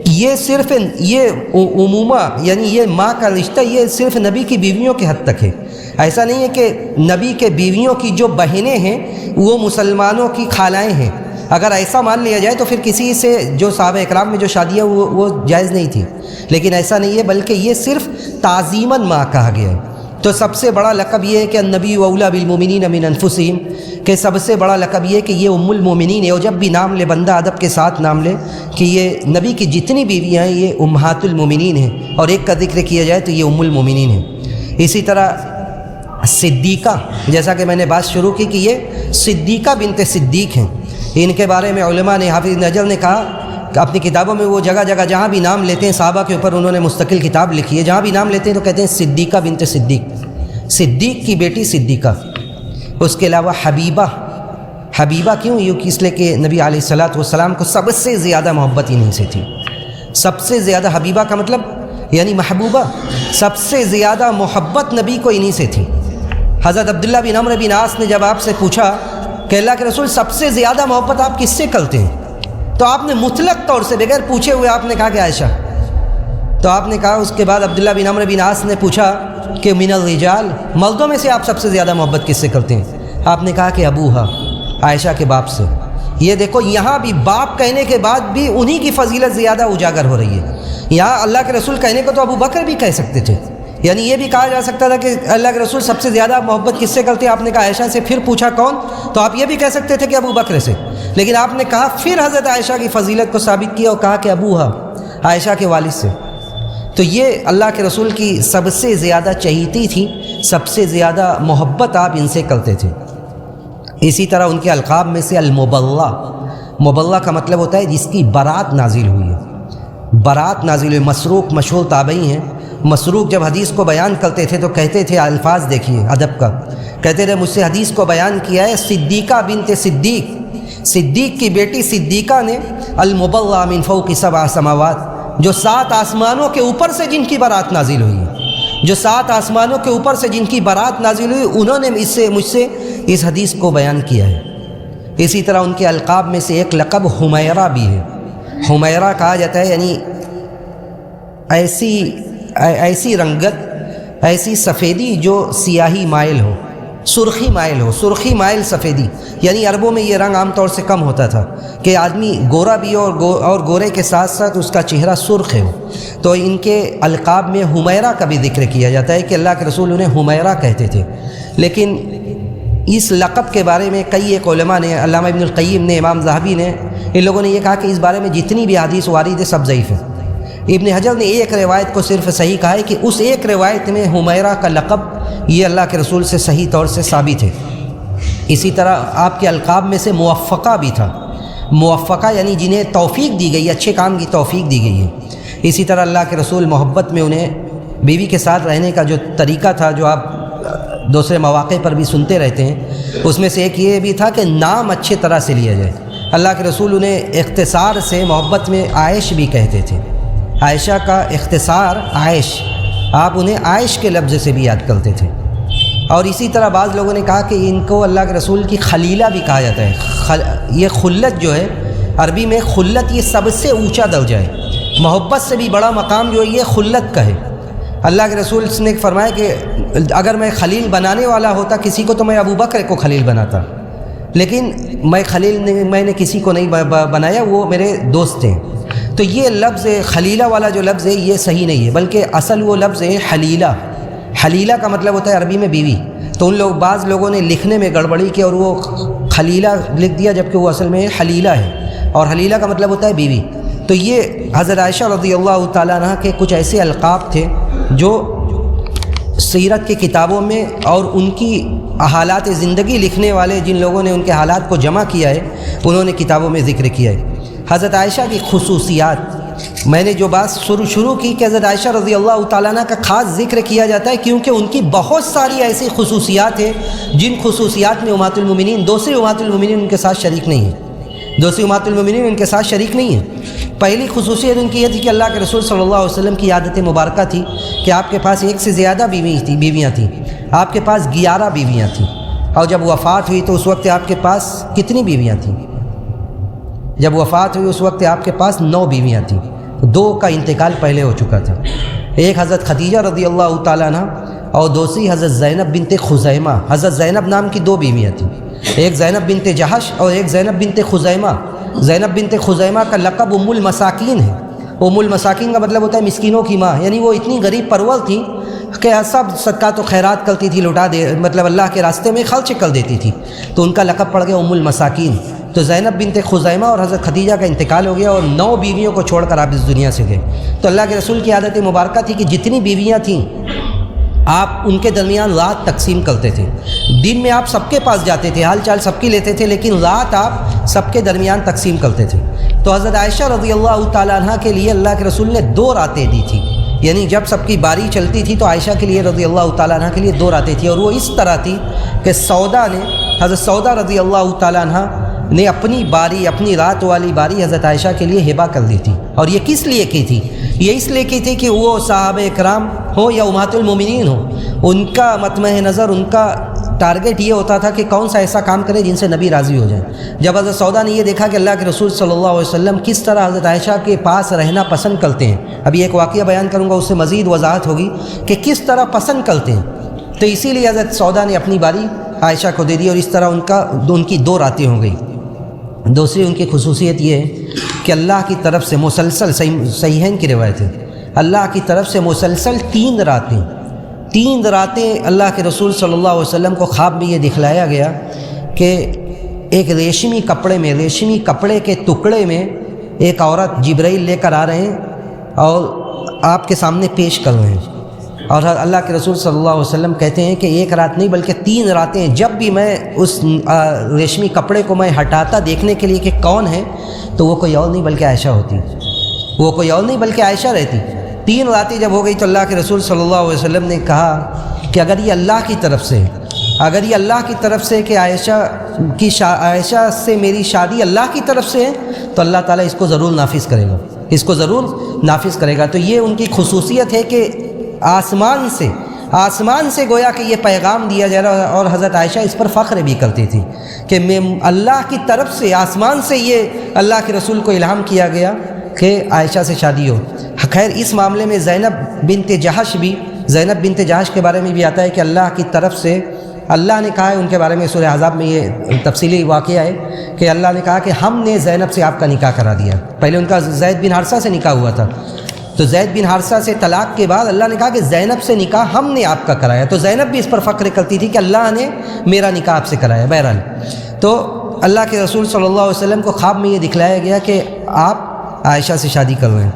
یہ صرف یہ عموما یعنی یہ ماں کا رشتہ یہ صرف نبی کی بیویوں کے حد تک ہے۔ ایسا نہیں ہے کہ نبی کے بیویوں کی جو بہنیں ہیں وہ مسلمانوں کی خالائیں ہیں۔ اگر ایسا مان لیا جائے تو پھر کسی سے جو صحابہ اکرام میں جو شادیاں وہ جائز نہیں تھی، لیکن ایسا نہیں ہے، بلکہ یہ صرف تعظیماً ماں کہا گیا ہے۔ تو سب سے بڑا لقب یہ ہے کہ النبی اولیٰ بالمؤمنین من انفسہم، کہ سب سے بڑا لقب یہ ہے کہ یہ ام المومنین ہے، اور جب بھی نام لے بندہ ادب کے ساتھ نام لے کہ یہ نبی کی جتنی بیویاں ہیں یہ امہات المومنین ہیں، اور ایک کا ذکر کیا جائے تو یہ ام المومنین ہیں۔ اسی طرح صدیقہ، جیسا کہ میں نے بات شروع کی کہ یہ صدیقہ بنت صدیق ہیں، ان کے بارے میں علماء نے، حافظ نجر نے کہا کہ اپنی کتابوں میں وہ جگہ جگہ جہاں بھی نام لیتے ہیں صحابہ کے اوپر انہوں نے مستقل کتاب لکھی ہے، جہاں بھی نام لیتے ہیں تو کہتے ہیں صدیقہ بنت صدیق، صدیق کی بیٹی صدیقہ۔ اس کے علاوہ حبیبہ کیوں؟ اس لیے کہ نبی علیہ الصلوۃ والسلام کو سب سے زیادہ محبت انہیں سے تھی، سب سے زیادہ، حبیبہ کا مطلب یعنی محبوبہ، سب سے زیادہ محبت نبی کو انہیں سے تھی۔ حضرت عبداللہ بن عمرو بن عاص نے جب آپ سے پوچھا کہ اللہ کے رسول سب سے زیادہ محبت آپ کس سے کرتے ہیں، تو آپ نے مطلق طور سے بغیر پوچھے ہوئے آپ نے کہا کہ عائشہ۔ تو آپ نے کہا، اس کے بعد عبداللہ بن عمرو بن عاص نے پوچھا کہ من الرجال، مردوں میں سے آپ سب سے زیادہ محبت کس سے کرتے ہیں؟ آپ نے کہا کہ ابوہا، عائشہ کے باپ سے۔ یہ دیکھو یہاں بھی باپ کہنے کے بعد بھی انہی کی فضیلت زیادہ اجاگر ہو رہی ہے۔ یہاں اللہ کے رسول کہنے کو تو ابو بکر بھی کہہ سکتے تھے، یعنی یہ بھی کہا جا سکتا تھا کہ اللہ کے رسول سب سے زیادہ محبت کس سے کرتے ہیں، آپ نے کہا عائشہ سے، پھر پوچھا کون، تو آپ یہ بھی کہہ سکتے تھے کہ ابو بکر سے، لیکن آپ نے کہا پھر حضرت عائشہ کی فضیلت کو ثابت کیا اور کہا کہ ابوہا، عائشہ کے والد سے۔ تو یہ اللہ کے رسول کی سب سے زیادہ چہیتی تھی، سب سے زیادہ محبت آپ ان سے کرتے تھے۔ اسی طرح ان کے القاب میں سے المبلہ، مبلہ کا مطلب ہوتا ہے جس کی برات نازل ہوئی ہے، برات نازل ہوئی۔ مسروق مشہور تابعی ہیں، مسروق جب حدیث کو بیان کرتے تھے تو کہتے تھے، الفاظ دیکھیے ادب کا، کہتے تھے مجھ سے حدیث کو بیان کیا ہے صدیقہ بنت صدیق، صدیق کی بیٹی صدیقہ نے، المبلہ من فوق سبع سماوات، جو 7 آسمانوں کے اوپر سے جن کی برات نازل ہوئی ہے، جو 7 آسمانوں کے اوپر سے جن کی برات نازل ہوئی، انہوں نے مجھ سے اس حدیث کو بیان کیا ہے۔ اسی طرح ان کے القاب میں سے ایک لقب حمیرہ بھی ہے، حمیرہ کہا جاتا ہے یعنی ایسی رنگت ایسی سفیدی جو سیاہی مائل ہو، سرخی مائل ہو، سرخی مائل سفیدی، یعنی عربوں میں یہ رنگ عام طور سے کم ہوتا تھا کہ آدمی گورا بھی ہو اور گورے کے ساتھ ساتھ اس کا چہرہ سرخ ہے. تو ان کے القاب میں حمیرہ کا بھی ذکر کیا جاتا ہے کہ اللہ کے رسول انہیں حمیرہ کہتے تھے. لیکن اس لقب کے بارے میں کئی ایک علماء نے، علامہ ابن القیم نے، امام ذہبی نے، ان لوگوں نے یہ کہا کہ اس بارے میں جتنی بھی حدیث وارد ہے سب ضعیف ہے. ابن حجر نے ایک روایت کو صرف صحیح کہا ہے کہ اس ایک روایت میں حمیرہ کا لقب یہ اللہ کے رسول سے صحیح طور سے ثابت ہے. اسی طرح آپ کے القاب میں سے موفقہ بھی تھا. موفقہ یعنی جنہیں توفیق دی گئی، اچھے کام کی توفیق دی گئی ہے. اسی طرح اللہ کے رسول محبت میں انہیں بیوی کے ساتھ رہنے کا جو طریقہ تھا، جو آپ دوسرے مواقع پر بھی سنتے رہتے ہیں، اس میں سے ایک یہ بھی تھا کہ نام اچھے طرح سے لیا جائے. اللہ کے رسول انہیں اختصار سے محبت میں عائش بھی کہتے تھے. عائشہ کا اختصار عائش، آپ انہیں عائش کے لفظ سے بھی یاد کرتے تھے. اور اسی طرح بعض لوگوں نے کہا کہ ان کو اللہ کے رسول کی خلیلہ بھی کہا جاتا ہے. یہ خلت جو ہے عربی میں، خلت یہ سب سے اونچا درجہ ہے. محبت سے بھی بڑا مقام جو ہے یہ خلت کا ہے. اللہ کے رسول نے فرمایا کہ اگر میں خلیل بنانے والا ہوتا کسی کو تو میں ابو بکر کو خلیل بناتا، لیکن میں نے کسی کو نہیں بنایا، وہ میرے دوست تھے. تو یہ لفظ خلیلہ والا جو لفظ ہے یہ صحیح نہیں ہے، بلکہ اصل وہ لفظ ہے حلیلہ. حلیلہ کا مطلب ہوتا ہے عربی میں بیوی. تو بعض لوگوں نے لکھنے میں گڑبڑی کی اور وہ خلیلہ لکھ دیا، جبکہ وہ اصل میں حلیلہ ہے، اور حلیلہ کا مطلب ہوتا ہے بیوی. تو یہ حضرت عائشہ رضی اللہ تعالیٰ عنہ کے کچھ ایسے القاب تھے جو سیرت کی کتابوں میں اور ان کی حالات زندگی لکھنے والے جن لوگوں نے ان کے حالات کو جمع کیا ہے انہوں نے کتابوں میں ذکر کیا ہے. حضرت عائشہ کی خصوصیات، میں نے جو بات شروع کی کہ حضرت عائشہ رضی اللہ تعالیٰ عنہ کا خاص ذکر کیا جاتا ہے کیونکہ ان کی بہت ساری ایسی خصوصیات ہیں جن خصوصیات میں امہات المومنین، دوسری امہات المومنین ان کے ساتھ شریک نہیں ہیں. دوسری امہات المومنین ان کے ساتھ شریک نہیں ہیں. پہلی خصوصیت ان کی یہ تھی کہ اللہ کے رسول صلی اللہ علیہ وسلم کی عادت مبارکہ تھی کہ آپ کے پاس ایک سے زیادہ بیویاں تھیں. آپ کے پاس 11 بیویاں تھیں، اور جب وفات ہوئی تو اس وقت آپ کے پاس کتنی بیویاں تھیں؟ جب وفات ہوئی اس وقت آپ کے پاس 9 بیویاں تھیں. 2 کا انتقال پہلے ہو چکا تھا. ایک حضرت خدیجہ رضی اللہ تعالیٰ عنہ اور دوسری حضرت زینب بنت خزیمہ. حضرت زینب نام کی 2 بیویاں تھیں، ایک زینب بنت جہش اور ایک زینب بنت خزیمہ. زینب بنت خزیمہ کا لقب ام المساکین ہے. ام المساکین کا مطلب ہوتا ہے مسکینوں کی ماں، یعنی وہ اتنی غریب پرور تھیں کہ سب صدقات و خیرات کرتی تھی، مطلب اللہ کے راستے میں خرچ کر دیتی تھی، تو ان کا لقب پڑ گیا ام المساکین. تو زینب بنت خزیمہ اور حضرت خدیجہ کا انتقال ہو گیا اور 9 بیویوں کو چھوڑ کر آپ اس دنیا سے گئے. تو اللہ کے رسول کی عادت مبارکہ تھی کہ جتنی بیویاں تھیں آپ ان کے درمیان رات تقسیم کرتے تھے. دن میں آپ سب کے پاس جاتے تھے، حال چال سب کی لیتے تھے، لیکن رات آپ سب کے درمیان تقسیم کرتے تھے. تو حضرت عائشہ رضی اللہ تعالیٰ عنہ کے لیے اللہ کے رسول نے 2 راتیں دی تھی، یعنی جب سب کی باری چلتی تھی تو عائشہ کے لیے رضی اللہ تعالیٰ عنہ کے لیے 2 راتیں تھیں. اور وہ اس طرح تھی کہ حضرت سودا رضی اللہ تعالیٰ عنہ نے اپنی رات والی باری حضرت عائشہ کے لیے ہبہ کر دی تھی. اور یہ کس لیے کی تھی؟ یہ اس لیے کی تھی کہ وہ صحابہ کرام ہو یا امہات المومنین ہو، ان کا مطمع نظر، ان کا ٹارگٹ یہ ہوتا تھا کہ کون سا ایسا کام کرے جن سے نبی راضی ہو جائیں. جب حضرت سودا نے یہ دیکھا کہ اللہ کے رسول صلی اللہ علیہ وسلم کس طرح حضرت عائشہ کے پاس رہنا پسند کرتے ہیں، ابھی ایک واقعہ بیان کروں گا، اس سے مزید وضاحت ہوگی کہ کس طرح پسند کرتے ہیں، تو اسی لیے حضرت سودا نے اپنی باری عائشہ کو دے دی اور اس طرح ان کی 2 راتیں ہو گئی. دوسری ان کی خصوصیت یہ ہے کہ اللہ کی طرف سے مسلسل، صحیحین کی روایت ہے، اللہ کی طرف سے مسلسل 3 راتیں اللہ کے رسول صلی اللہ علیہ وسلم کو خواب میں یہ دکھلایا گیا کہ ایک ریشمی کپڑے کے ٹکڑے میں ایک عورت جبرائیل لے کر آ رہے ہیں اور آپ کے سامنے پیش کر رہے ہیں. اور اللہ کے رسول صلی اللہ علیہ وسلم کہتے ہیں کہ 1 رات نہیں بلکہ 3 راتیں جب بھی میں اس ریشمی کپڑے کو میں ہٹاتا دیکھنے کے لیے کہ کون ہے، تو وہ کوئی اور نہیں بلکہ عائشہ ہوتی، وہ کوئی اور نہیں بلکہ عائشہ رہتی. 3 راتیں جب ہو گئی تو اللہ کے رسول صلی اللہ علیہ وسلم نے کہا کہ اگر یہ اللہ کی طرف سے کہ عائشہ سے میری شادی اللہ کی طرف سے ہے تو اللہ تعالیٰ اس کو ضرور نافذ کرے گا. تو یہ ان کی خصوصیت ہے کہ آسمان سے گویا کہ یہ پیغام دیا جا رہا، اور حضرت عائشہ اس پر فخر بھی کرتی تھی کہ میں اللہ کی طرف سے، آسمان سے یہ اللہ کے رسول کو الہام کیا گیا کہ عائشہ سے شادی ہو. خیر اس معاملے میں زینب بنت جہش بھی زینب بنت جہش کے بارے میں بھی آتا ہے کہ اللہ کی طرف سے اللہ نے کہا ہے ان کے بارے میں، سورہ احزاب میں یہ تفصیلی واقعہ ہے کہ اللہ نے کہا کہ ہم نے زینب سے آپ کا نکاح کرا دیا۔ پہلے ان کا زید بن حارثہ سے نکاح ہوا تھا، تو زید بن حارثہ سے طلاق کے بعد اللہ نے کہا کہ زینب سے نکاح ہم نے آپ کا کرایا، تو زینب بھی اس پر فخر کرتی تھی کہ اللہ نے میرا نکاح آپ سے کرایا۔ بہرحال تو اللہ کے رسول صلی اللہ علیہ وسلم کو خواب میں یہ دکھلایا گیا کہ آپ عائشہ سے شادی کر رہے ہیں۔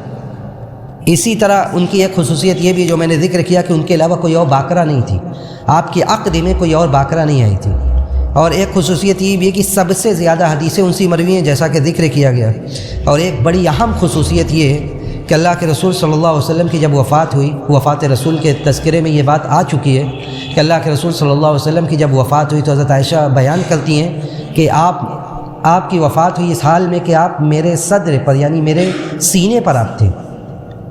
اسی طرح ان کی ایک خصوصیت یہ بھی جو میں نے ذکر کیا کہ ان کے علاوہ کوئی اور باقرہ نہیں تھی، آپ کی عقد میں کوئی اور باقرہ نہیں آئی تھی۔ اور ایک خصوصیت یہ بھی ہے کہ سب سے زیادہ حدیثیں ان سے مروی ہیں جیسا کہ ذکر کیا گیا۔ اور ایک بڑی اہم خصوصیت یہ ہے کہ اللہ کے رسول صلی اللہ علیہ وسلم کی جب وفات ہوئی، وفات رسول کے تذکرے میں یہ بات آ چکی ہے کہ اللہ کے رسول صلی اللہ علیہ وسلم کی جب وفات ہوئی تو حضرت عائشہ بیان کرتی ہیں کہ آپ کی وفات ہوئی اس حال میں کہ آپ میرے صدر پر یعنی میرے سینے پر آپ تھے،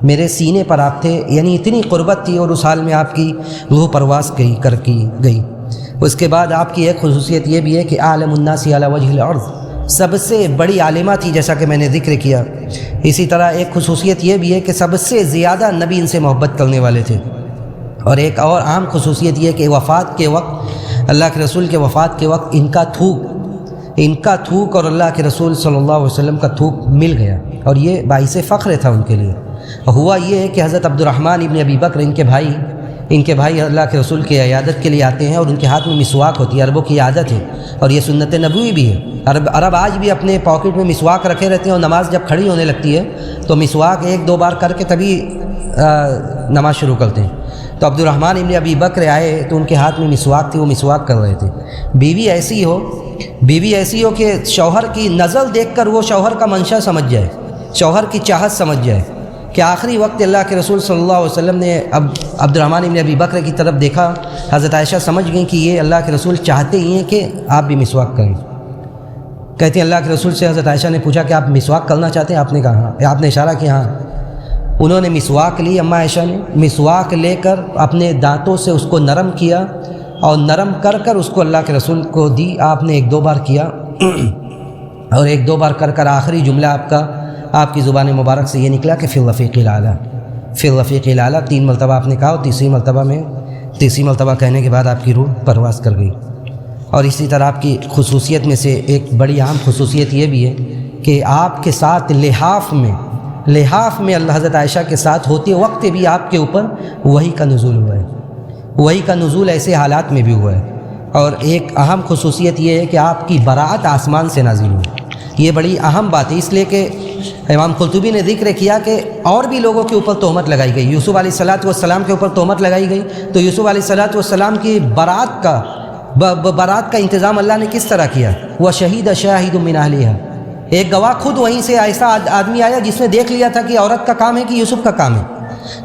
میرے سینے پر آپ تھے، یعنی اتنی قربت تھی، اور اس حال میں آپ کی روح پرواز کر کی گئی۔ اس کے بعد آپ کی ایک خصوصیت یہ بھی ہے کہ عالم الناس علی وجہ الارض، سب سے بڑی عالمہ تھی جیسا کہ میں نے ذکر کیا۔ اسی طرح ایک خصوصیت یہ بھی ہے کہ سب سے زیادہ نبی ان سے محبت کرنے والے تھے۔ اور ایک اور عام خصوصیت یہ کہ وفات کے وقت، اللہ کے رسول کے وفات کے وقت ان کا تھوک اور اللہ کے رسول صلی اللہ علیہ وسلم کا تھوک مل گیا، اور یہ باعث فخر تھا ان کے لیے۔ ہوا یہ ہے کہ حضرت عبد الرحمن ابن ابی بکر ان کے بھائی اللہ کے رسول کی عیادت کے لیے آتے ہیں، اور ان کے ہاتھ میں مسواک ہوتی ہے، عربوں کی عادت ہے اور یہ سنت نبوی بھی ہے۔ عرب آج بھی اپنے پاکٹ میں مسواک رکھے رہتے ہیں، اور نماز جب کھڑی ہونے لگتی ہے تو مسواک 1-2 بار کر کے تبھی نماز شروع کرتے ہیں۔ تو عبد الرحمن ابن ابی بکر آئے تو ان کے ہاتھ میں مسواک تھی، وہ مسواک کر رہے تھے۔ بیوی ایسی ہو کہ شوہر کی نظر دیکھ کر وہ شوہر کا منشا سمجھ جائے، شوہر کی چاہت سمجھ جائے، کہ آخری وقت اللہ کے رسول صلی اللہ علیہ وسلم نے عبد الرحمن ابن ابی بکر کی طرف دیکھا، حضرت عائشہ سمجھ گئیں کہ یہ اللہ کے رسول چاہتے ہی ہیں کہ آپ بھی مسواک کریں۔ کہتے ہیں اللہ کے رسول سے حضرت عائشہ نے پوچھا کہ آپ مسواک کرنا چاہتے ہیں؟ آپ نے کہا ہاں، آپ نے اشارہ کیا ہاں۔ انہوں نے مسواک لی، اماں عائشہ نے مسواک لے کر اپنے دانتوں سے اس کو نرم کیا، اور نرم کر اس کو اللہ کے رسول کو دی۔ آپ نے 1-2 بار کیا، اور 1-2 بار کر آخری جملہ آپ کی زبان مبارک سے یہ نکلا کہ فی الرفیق الاعلیٰ، فی الرفیق الاعلیٰ 3 مرتبہ آپ نے کہا، اور تیسری مرتبہ کہنے کے بعد آپ کی روح پرواز کر گئی۔ اور اسی طرح آپ کی خصوصیت میں سے ایک بڑی اہم خصوصیت یہ بھی ہے کہ آپ کے ساتھ لحاف میں اللہ حضرت عائشہ کے ساتھ ہوتے وقت بھی آپ کے اوپر وحی کا نزول ہوا ہے، وحی کا نزول ایسے حالات میں بھی ہوا ہے۔ اور ایک اہم خصوصیت یہ ہے کہ آپ کی برات آسمان سے نازل ہوئی، یہ بڑی اہم بات ہے، اس لیے کہ امام قرطبی نے ذکر کیا کہ اور بھی لوگوں کے اوپر تہمت لگائی گئی، یوسف علیہ السلام کے اوپر تہمت لگائی گئی، تو یوسف علیہ السلام کی برات کا انتظام اللہ نے کس طرح کیا؟ وَشَهِدَ شَاهِدٌ مِّنْ أَهْلِهَا، ایک گواہ خود وہیں سے ایسا آدمی آیا جس نے دیکھ لیا تھا کہ عورت کا کام ہے کہ یوسف کا کام ہے،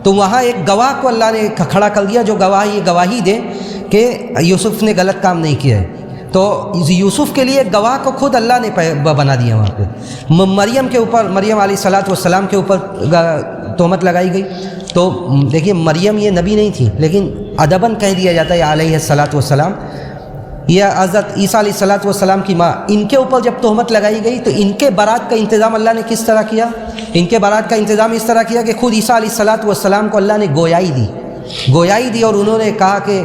تو وہاں ایک گواہ کو اللہ نے کھڑا کر دیا جو گواہی دے کہ یوسف نے غلط کام نہیں کیا ہے۔ تو یوسف کے لیے گواہ کو خود اللہ نے بنا دیا وہاں پہ۔ مریم علیہ السلام کے اوپر تہمت لگائی گئی، تو دیکھیے مریم یہ نبی نہیں تھی، لیکن ادباً کہہ دیا جاتا ہے علیہ السلام، یا حضرت عیسیٰ علیہ السلام کی ماں، ان کے اوپر جب تہمت لگائی گئی تو ان کے برات کا انتظام اللہ نے کس طرح کیا؟ ان کے برات کا انتظام اس طرح کیا کہ خود عیسیٰ علیہ السلام کو اللہ نے گویائی دی، اور انہوں نے کہا کہ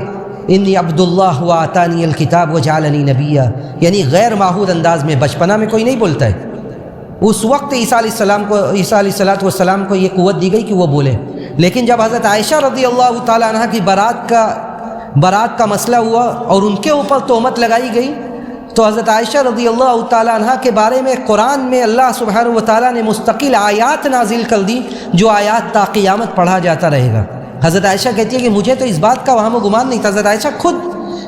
انی عبد اللہ وآتانی الکتاب وجعلنی نبیا، یعنی غیر معہود انداز میں، بچپنا میں کوئی نہیں بولتا ہے۔ اس وقت عیسیٰ علیہ السلام کو یہ قوت دی گئی کہ وہ بولے، لیکن جب حضرت عائشہ رضی اللہ تعالیٰ عنہ کی برات کا مسئلہ ہوا اور ان کے اوپر تہمت لگائی گئی، تو حضرت عائشہ رضی اللہ تعالیٰ عنہ کے بارے میں قرآن میں اللہ سبحانہ و تعالیٰ نے مستقل آیات نازل کر دی، جو آیات تا قیامت پڑھا جاتا رہے گا۔ حضرت عائشہ کہتی ہے کہ مجھے تو اس بات کا وہم و گمان نہیں تھا، حضرت عائشہ خود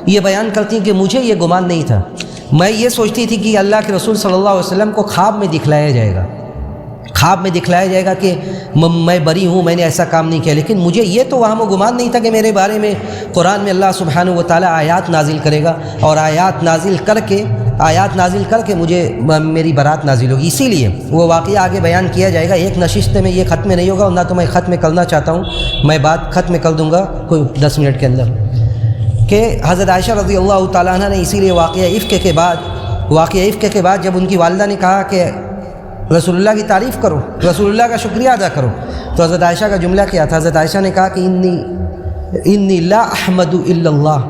یہ بیان کرتی ہیں کہ مجھے یہ گمان نہیں تھا، میں یہ سوچتی تھی کہ اللہ کے رسول صلی اللہ علیہ وسلم کو خواب میں دکھلایا جائے گا کہ میں بری ہوں، میں نے ایسا کام نہیں کیا، لیکن مجھے یہ تو وہم و گمان نہیں تھا کہ میرے بارے میں قرآن میں اللہ سبحانہ و تعالیٰ آیات نازل کرے گا، اور آیات نازل کر کے مجھے میری برات نازل ہوگی۔ اسی لیے وہ واقعہ آگے بیان کیا جائے گا، ایک نشست میں یہ ختم نہیں ہوگا، اور نہ تو میں ختم کرنا چاہتا ہوں، میں بات ختم کر دوں گا کوئی 10 منٹ کے اندر، کہ حضرت عائشہ رضی اللہ تعالیٰ عنہ نے اسی لیے واقعہ افک کے بعد جب ان کی والدہ نے کہا کہ رسول اللہ کی تعریف کرو، رسول اللہ کا شکریہ ادا کرو، تو حضرت عائشہ کا جملہ کیا تھا؟ حضرت عائشہ نے کہا کہ انی لا احمد الا اللہ،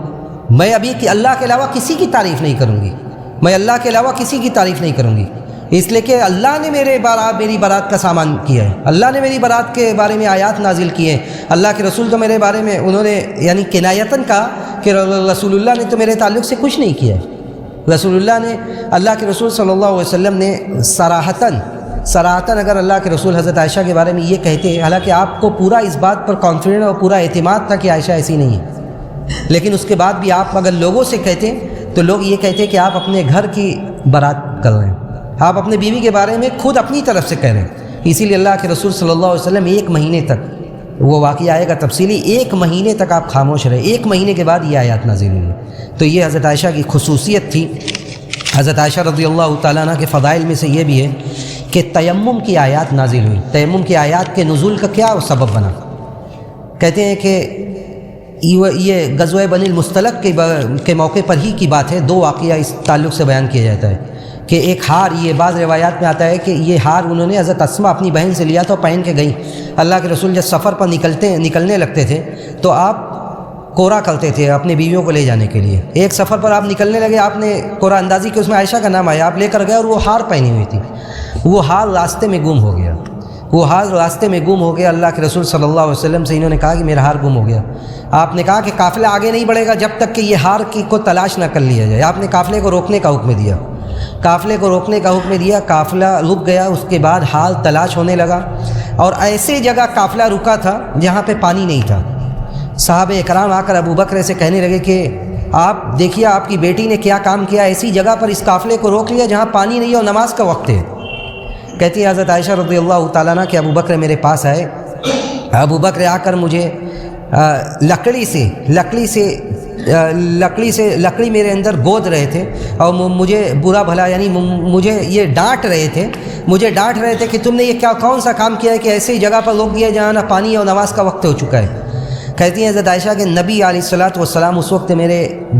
میں ابھی کہ اللہ کے علاوہ کسی کی تعریف نہیں کروں گی، میں اللہ کے علاوہ کسی کی تعریف نہیں کروں گی، اس لیے کہ اللہ نے میری برات کا سامان کیا ہے، اللہ نے میری برات کے بارے میں آیات نازل کی ہیں۔ اللہ کے رسول تو میرے بارے میں انہوں نے یعنی کنایتاً کہا کہ رسول اللہ نے تو میرے تعلق سے کچھ نہیں کیا ہے۔ رسول اللہ نے، اللہ کے رسول صلی اللہ علیہ وسلم نے صراحتاً اگر اللہ کے رسول حضرت عائشہ کے بارے میں یہ کہتے، حالانکہ آپ کو پورا اس بات پر کانفیڈنٹ اور پورا اعتماد تھا کہ عائشہ ایسی نہیں ہے، لیکن اس کے بعد بھی آپ اگر لوگوں سے کہتے تو لوگ یہ کہتے کہ آپ اپنے گھر کی برات کر رہے ہیں، آپ اپنے بیوی کے بارے میں خود اپنی طرف سے کہہ رہے ہیں۔ اسی لیے اللہ کے رسول صلی اللہ علیہ وسلم 1 مہینے تک، وہ واقعہ آئے گا تفصیلی، 1 مہینے تک آپ خاموش رہے، 1 مہینے کے بعد یہ آیات نازل ہوئی۔ تو یہ حضرت عائشہ کی خصوصیت تھی۔ حضرت عائشہ رضی اللہ تعالیٰ عنہ کے فضائل میں سے یہ بھی ہے کہ تیمم کی آیات نازل ہوئی۔ تیمم کی آیات کے نزول کا کیا سبب بنا؟ کہتے ہیں کہ یہ غزوہ بنی المصطلق کے موقع پر ہی کی بات ہے۔ 2 واقعہ اس تعلق سے بیان کیا جاتا ہے کہ ایک ہار، یہ بعض روایات میں آتا ہے کہ یہ ہار انہوں نے حضرت اسماء اپنی بہن سے لیا تھا اور پہن کے گئیں۔ اللہ کے رسول جب سفر پر نکلنے لگتے تھے تو آپ کورا کرتے تھے اپنی بیویوں کو لے جانے کے لیے۔ ایک سفر پر آپ نکلنے لگے، آپ نے کورا اندازی کہ اس میں عائشہ کا نام آیا، آپ لے کر گئے اور وہ ہار پہنی ہوئی تھی، وہ ہار راستے میں گم ہو گیا، وہ ہار راستے میں گم ہو گیا۔ اللہ کے رسول صلی اللہ علیہ وسلم سے انہوں نے کہا کہ میرا ہار گم ہو گیا۔ آپ نے کہا کہ قافلہ آگے نہیں بڑھے گا جب تک کہ یہ ہار کو تلاش نہ کر لیا جائے۔ آپ نے قافلے کو روکنے کا حکم دیا، قافلے کو روکنے کا حکم دیا، قافلہ رک گیا۔ اس کے بعد ہار تلاش ہونے لگا اور ایسے جگہ قافلہ رکا تھا جہاں پہ پانی نہیں تھا۔ صحابہ اکرام آ کر ابو بکر سے کہنے لگے کہ آپ دیکھیے آپ کی بیٹی نے کیا کام کیا، ایسی جگہ پر اس قافلے کو روک لیا جہاں پانی نہیں ہے اور نماز کا وقت ہے۔ کہتی ہے حضرت عائشہ رضی اللہ تعالیٰ عنہ کہ ابو بکر میرے پاس آئے، ابو بکر آ کر مجھے لکڑی میرے اندر گود رہے تھے اور مجھے برا بھلا یعنی مجھے یہ ڈانٹ رہے تھے کہ تم نے یہ کون سا کام کیا ہے کہ ایسی جگہ پر روک دیا جہاں نہ پانی اور نماز کا وقت ہو چکا ہے۔ کہتی ہیں حضرت عائشہ کہ نبی علیہ الصلوۃ والسلام اس وقت میرے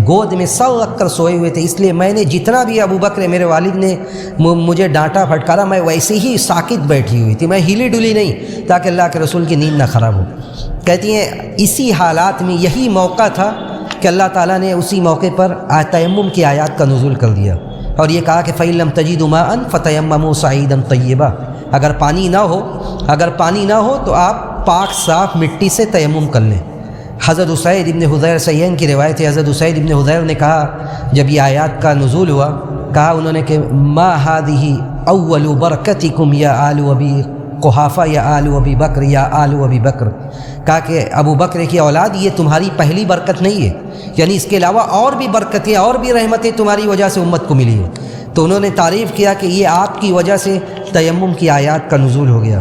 گود میں سر رکھ کر سوئے ہوئے تھے، اس لیے میں نے جتنا بھی ابو بکر میرے والد نے مجھے ڈانٹا پھٹکارا میں ویسے ہی ساکت بیٹھی ہوئی تھی، میں ہلی ڈلی نہیں تاکہ اللہ کے رسول کی نیند نہ خراب ہو۔ کہتی ہیں اسی حالات میں یہی موقع تھا کہ اللہ تعالیٰ نے اسی موقع پر تیمم کی آیات کا نزول کر دیا اور یہ کہا کہ فَإِن لَّمْ تَجِدُوا مَاءً فَتَيَمَّمُوا صَعِيدًا طَيِّبًا، اگر پانی نہ ہو تو آپ پاک صاف مٹی سے تیمم کر لیں۔ حضرت اسید ابن حضیر صحیحین کی روایت ہے، حضرت اسید ابن حضیر نے کہا جب یہ آیات کا نزول ہوا، کہا انہوں نے کہ ما هذه اول برکتکم یا آل ابی قحافہ یا آل ابی بکر یا آل ابی بکر، کہا کہ ابو بکر کی اولاد یہ تمہاری پہلی برکت نہیں ہے، یعنی اس کے علاوہ اور بھی برکتیں اور بھی رحمتیں تمہاری وجہ سے امت کو ملی ہیں۔ تو انہوں نے تعریف کیا کہ یہ آپ کی وجہ سے تیمم کی آیات کا نزول ہو گیا۔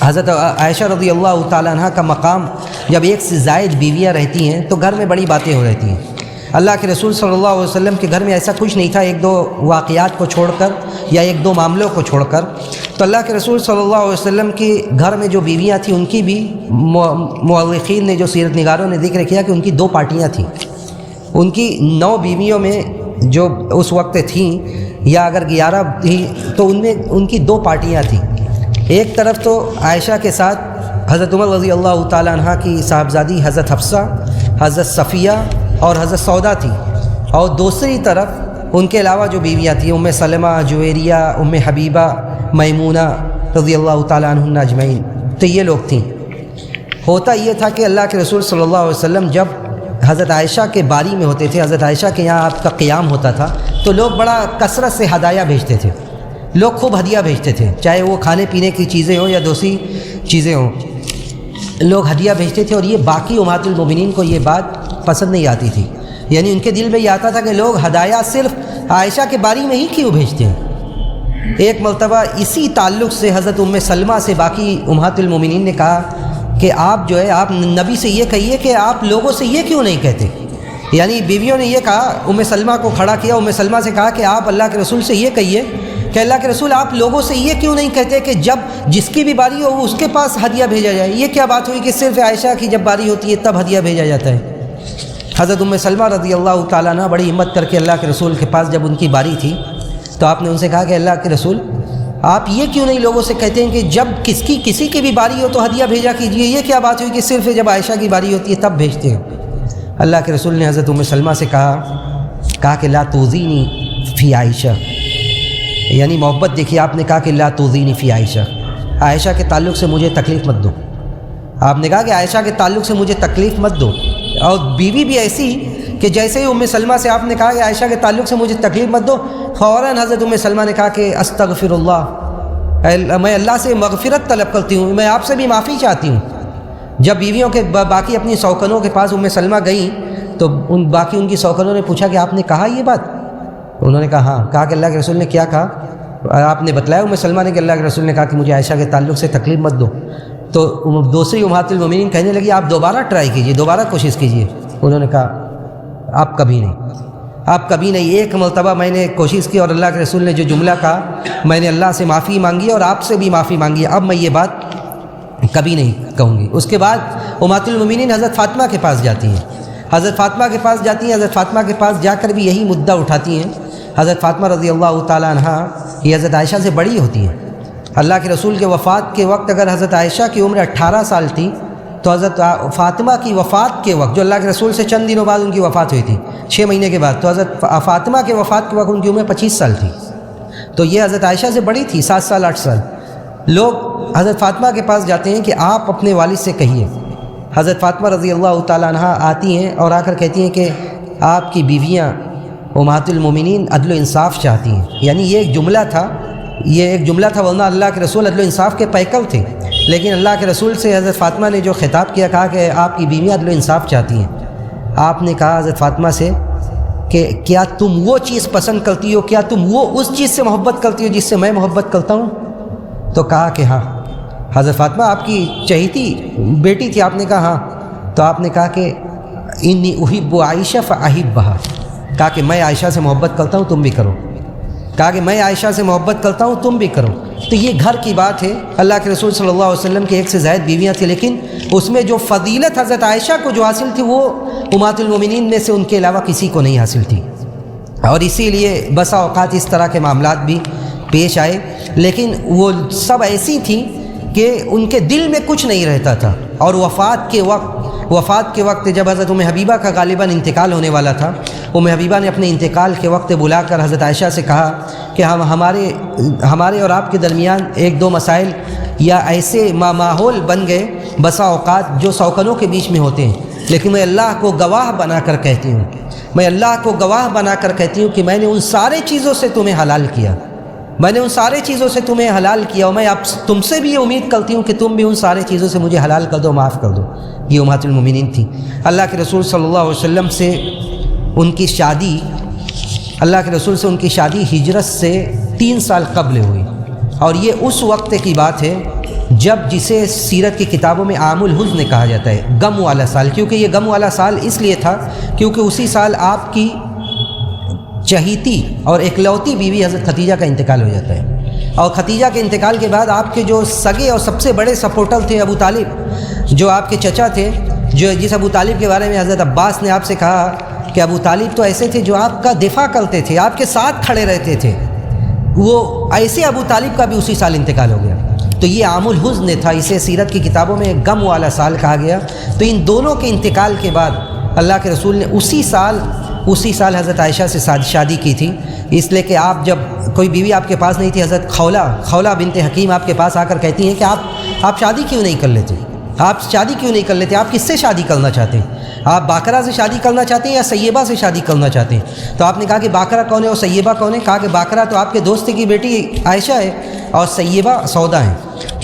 حضرت عائشہ رضی اللہ تعالیٰ عنہ کا مقام، جب 1 سے زائد بیویاں رہتی ہیں تو گھر میں بڑی باتیں ہو رہتی ہیں۔ اللہ کے رسول صلی اللہ علیہ وسلم کے گھر میں ایسا کچھ نہیں تھا 1-2 واقعات کو چھوڑ کر یا 1-2 معاملوں کو چھوڑ کر، تو اللہ کے رسول صلی اللہ علیہ وسلم کے گھر میں جو بیویاں تھیں ان کی بھی مورخین نے، جو سیرت نگاروں نے ذکر کیا کہ ان کی 2 پارٹیاں تھیں۔ ان کی 9 بیویوں میں جو اس وقت تھیں یا اگر 11 تھیں تو ان میں ان کی 2 پارٹیاں تھیں۔ ایک طرف تو عائشہ کے ساتھ حضرت عمر رضی اللہ تعالیٰ عنہ کی صاحبزادی حضرت حفصہ، حضرت صفیہ اور حضرت سودا تھی، اور دوسری طرف ان کے علاوہ جو بیویاں تھیں ام سلمہ، جویریہ، ام حبیبہ، میمونہ رضی اللہ تعالیٰ عنہن اجمعین، تو یہ لوگ تھیں۔ ہوتا یہ تھا کہ اللہ کے رسول صلی اللہ علیہ وسلم جب حضرت عائشہ کے باری میں ہوتے تھے، حضرت عائشہ کے یہاں آپ کا قیام ہوتا تھا، تو لوگ بڑا کثرت سے ہدایہ بھیجتے تھے، لوگ خوب ہدیہ بھیجتے تھے، چاہے وہ کھانے پینے کی چیزیں ہوں یا دوسری چیزیں ہوں، لوگ ہدیہ بھیجتے تھے۔ اور یہ باقی امہات المومنین کو یہ بات پسند نہیں آتی تھی، یعنی ان کے دل میں یہ آتا تھا کہ لوگ ہدایہ صرف عائشہ کے باری میں ہی کیوں بھیجتے ہیں۔ ایک مرتبہ اسی تعلق سے حضرت ام سلمہ سے باقی امہات المومنین نے کہا کہ آپ جو ہے آپ نبی سے یہ کہیے کہ آپ لوگوں سے یہ کیوں نہیں کہتے، یعنی بیویوں نے یہ کہا، ام سلمہ کو کھڑا کیا، ام سلمہ سے کہا کہ آپ اللہ کے رسول سے یہ کہیے کہ اللہ کے رسول آپ لوگوں سے یہ کیوں نہیں کہتے کہ جب جس کی بھی باری ہو وہ اس کے پاس ہدیہ بھیجا جائے۔ یہ کیا بات ہوئی کہ صرف عائشہ کی جب باری ہوتی ہے تب ہدیہ بھیجا جاتا ہے۔ حضرت ام سلمہ رضی اللہ تعالیٰ عنہ بڑی ہمت کر کے اللہ کے رسول کے پاس جب ان کی باری تھی تو آپ نے ان سے کہا کہ اللہ کے رسول آپ یہ کیوں نہیں لوگوں سے کہتے ہیں کہ جب کسی کی بھی باری ہو تو ہدیہ بھیجا کیجیے؟ یہ کیا بات ہوئی کہ صرف جب عائشہ کی باری ہوتی ہے تب بھیجتے ہیں؟ اللہ کے رسول نے حضرت ام سلمہ سے کہا کہ لا توزینی فی عائشہ، یعنی محبت دیکھیے، آپ نے کہا کہ لا توزینی فی عائشہ، عائشہ کے تعلق سے مجھے تکلیف مت دو. آپ نے کہا کہ عائشہ کے تعلق سے مجھے تکلیف مت دو. اور بیوی بھی ایسی کہ جیسے ہی ام سلمہ سے آپ نے کہا کہ عائشہ کے تعلق سے مجھے تکلیف مت دو، فوراً حضرت ام سلمہ نے کہا کہ استغفر اللہ، میں اللہ سے مغفرت طلب کرتی ہوں، میں آپ سے بھی معافی چاہتی ہوں. جب بیویوں کے باقی اپنی سوکنوں کے پاس ام سلمہ گئیں تو ان کی سوکنوں نے پوچھا کہ آپ نے کہا یہ بات؟ انہوں نے کہا ہاں. کہا کہ اللہ کے رسول نے کیا کہا؟ آپ نے بتلایا ام سلمہ نے کہ اللہ کے رسول نے کہا کہ مجھے عائشہ کے تعلق سے تکلیف مت دو. تو دوسری امہات المومنین کہنے لگی آپ دوبارہ ٹرائی کیجئے، دوبارہ کوشش کیجئے. انہوں نے کہا آپ کبھی نہیں. ایک مرتبہ میں نے کوشش کی اور اللہ کے رسول نے جو جملہ کہا، میں نے اللہ سے معافی مانگی اور آپ سے بھی معافی مانگی، اب میں یہ بات کبھی نہیں کہوں گی. اس کے بعد امہات المومنین حضرت فاطمہ کے پاس جاتی ہیں. حضرت فاطمہ کے پاس جا کر بھی یہی مدعا اٹھاتی ہیں. حضرت فاطمہ رضی اللہ تعالیٰ عنہ یہ حضرت عائشہ سے بڑی ہوتی ہیں. اللہ کے رسول کے وفات کے وقت اگر حضرت عائشہ کی عمر 18 سال تھی تو حضرت فاطمہ کی وفات کے وقت، جو اللہ کے رسول سے چند دنوں بعد ان کی وفات ہوئی تھی 6 مہینے کے بعد، تو حضرت فاطمہ کے وفات کے وقت ان کی عمر 25 سال تھی. تو یہ حضرت عائشہ سے بڑی تھی 7 سال 8 سال. لوگ حضرت فاطمہ کے پاس جاتے ہیں کہ آپ اپنے والد سے کہیے. حضرت فاطمہ رضی اللہ تعالیٰ عنہ آتی ہیں اور آ کر کہتی ہیں کہ آپ کی بیویاں امہات المومنین عدل و انصاف چاہتی ہیں. یعنی یہ ایک جملہ تھا، ورنہ اللہ کے رسول عدل و انصاف کے پیکر تھے. لیکن اللہ کے رسول سے حضرت فاطمہ نے جو خطاب کیا، کہا کہ آپ کی بیویاں عدل و انصاف چاہتی ہیں. آپ نے کہا حضرت فاطمہ سے کہ کیا تم وہ چیز پسند کرتی ہو، کیا تم وہ اس چیز سے محبت کرتی ہو جس سے میں محبت کرتا ہوں؟ تو کہا کہ ہاں. حضرت فاطمہ آپ کی چہیتی بیٹی تھی. آپ نے کہا ہاں. تو آپ نے کہا کہ انی احب عائشہ فاحبھا، کہا کہ میں عائشہ سے محبت کرتا ہوں، تم بھی کرو. کہا کہ میں عائشہ سے محبت کرتا ہوں، تم بھی کرو. تو یہ گھر کی بات ہے. اللہ کے رسول صلی اللہ علیہ وسلم کے 1 سے زائد بیویاں تھیں، لیکن اس میں جو فضیلت حضرت عائشہ کو جو حاصل تھی وہ امہات المومنین میں سے ان کے علاوہ کسی کو نہیں حاصل تھی. اور اسی لیے بسا اوقات اس طرح کے معاملات بھی پیش آئے، لیکن وہ سب ایسی تھیں کہ ان کے دل میں کچھ نہیں رہتا تھا. اور وفات کے وقت جب حضرت ام حبیبہ کا غالباً انتقال ہونے والا تھا، ام حبیبہ نے اپنے انتقال کے وقت بلا کر حضرت عائشہ سے کہا کہ ہمارے اور آپ کے درمیان 1-2 مسائل یا ایسے ماحول بن گئے بسا اوقات جو سوکنوں کے بیچ میں ہوتے ہیں، لیکن میں اللہ کو گواہ بنا کر کہتی ہوں کہ میں نے ان سارے چیزوں سے تمہیں حلال کیا، اور میں اب تم سے بھی یہ امید کرتی ہوں کہ تم بھی ان سارے چیزوں سے مجھے حلال کر دو، معاف کر دو. یہ امہات المومنین تھی. اللہ کے رسول صلی اللہ علیہ وسلم سے ان کی شادی ہجرت سے 3 سال قبل ہوئی. اور یہ اس وقت کی بات ہے جسے سیرت کی کتابوں میں عام الحزن کہا جاتا ہے، غم والا سال. کیونکہ یہ غم والا سال اس لیے تھا کیونکہ اسی سال آپ کی چہیتی اور اکلوتی بیوی حضرت ختیجہ کا انتقال ہو جاتا ہے. اور ختیجہ کے انتقال کے بعد آپ کے جو سگے اور سب سے بڑے سپورٹر تھے ابو طالب، جو آپ کے چچا تھے، جس ابو طالب کے بارے میں حضرت عباس نے آپ سے کہا کہ ابو طالب تو ایسے تھے جو آپ کا دفاع کرتے تھے، آپ کے ساتھ کھڑے رہتے تھے، وہ ایسے ابو طالب کا بھی اسی سال انتقال ہو گیا. تو یہ عام الحزن تھا، اسے سیرت کی کتابوں میں غم والا سال کہا گیا. تو ان دونوں کے انتقال کے بعد اللہ کے رسول نے اسی سال حضرت عائشہ سے شادی کی تھی. اس لیے کہ آپ جب کوئی بیوی آپ کے پاس نہیں تھی، حضرت خولہ بنت حکیم آپ کے پاس آ کر کہتی ہیں کہ آپ شادی کیوں نہیں کر لیتے؟ آپ کس سے شادی کرنا چاہتے ہیں؟ آپ باقرہ سے شادی کرنا چاہتے ہیں یا سیبہ سے شادی کرنا چاہتے ہیں؟ تو آپ نے کہا کہ باقرہ کون ہے اور سیبہ کون ہے؟ کہا کہ باقرہ تو آپ کے دوست کی بیٹی عائشہ ہے اور سیبہ سودا ہے.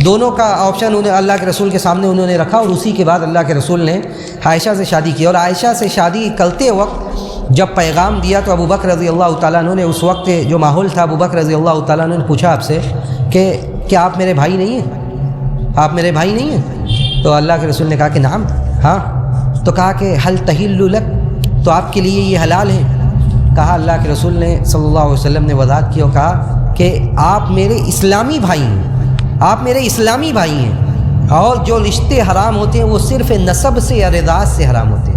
دونوں کا آپشن اللہ کے رسول کے سامنے انہوں نے رکھا، اور اسی کے بعد اللہ کے رسول نے عائشہ سے شادی کی. اور عائشہ سے شادی کرتے وقت جب پیغام دیا تو ابو بکر رضی اللہ تعالیٰ عنہ نے، اس وقت جو ماحول تھا، ابو بکر رضی اللہ تعالیٰ عنہ نے پوچھا آپ سے کہ کیا آپ میرے بھائی نہیں ہیں؟ تو اللہ کے رسول نے کہا کہ نعم، ہاں. تو کہا کہ حل تحل لک، تو آپ کے لیے یہ حلال ہے؟ کہا اللہ کے رسول نے صلی اللہ علیہ وسلم نے وضاحت کی اور کہا کہ آپ میرے اسلامی بھائی ہیں، اور جو رشتے حرام ہوتے ہیں وہ صرف نسب سے یا رضاعت سے حرام ہوتے ہیں.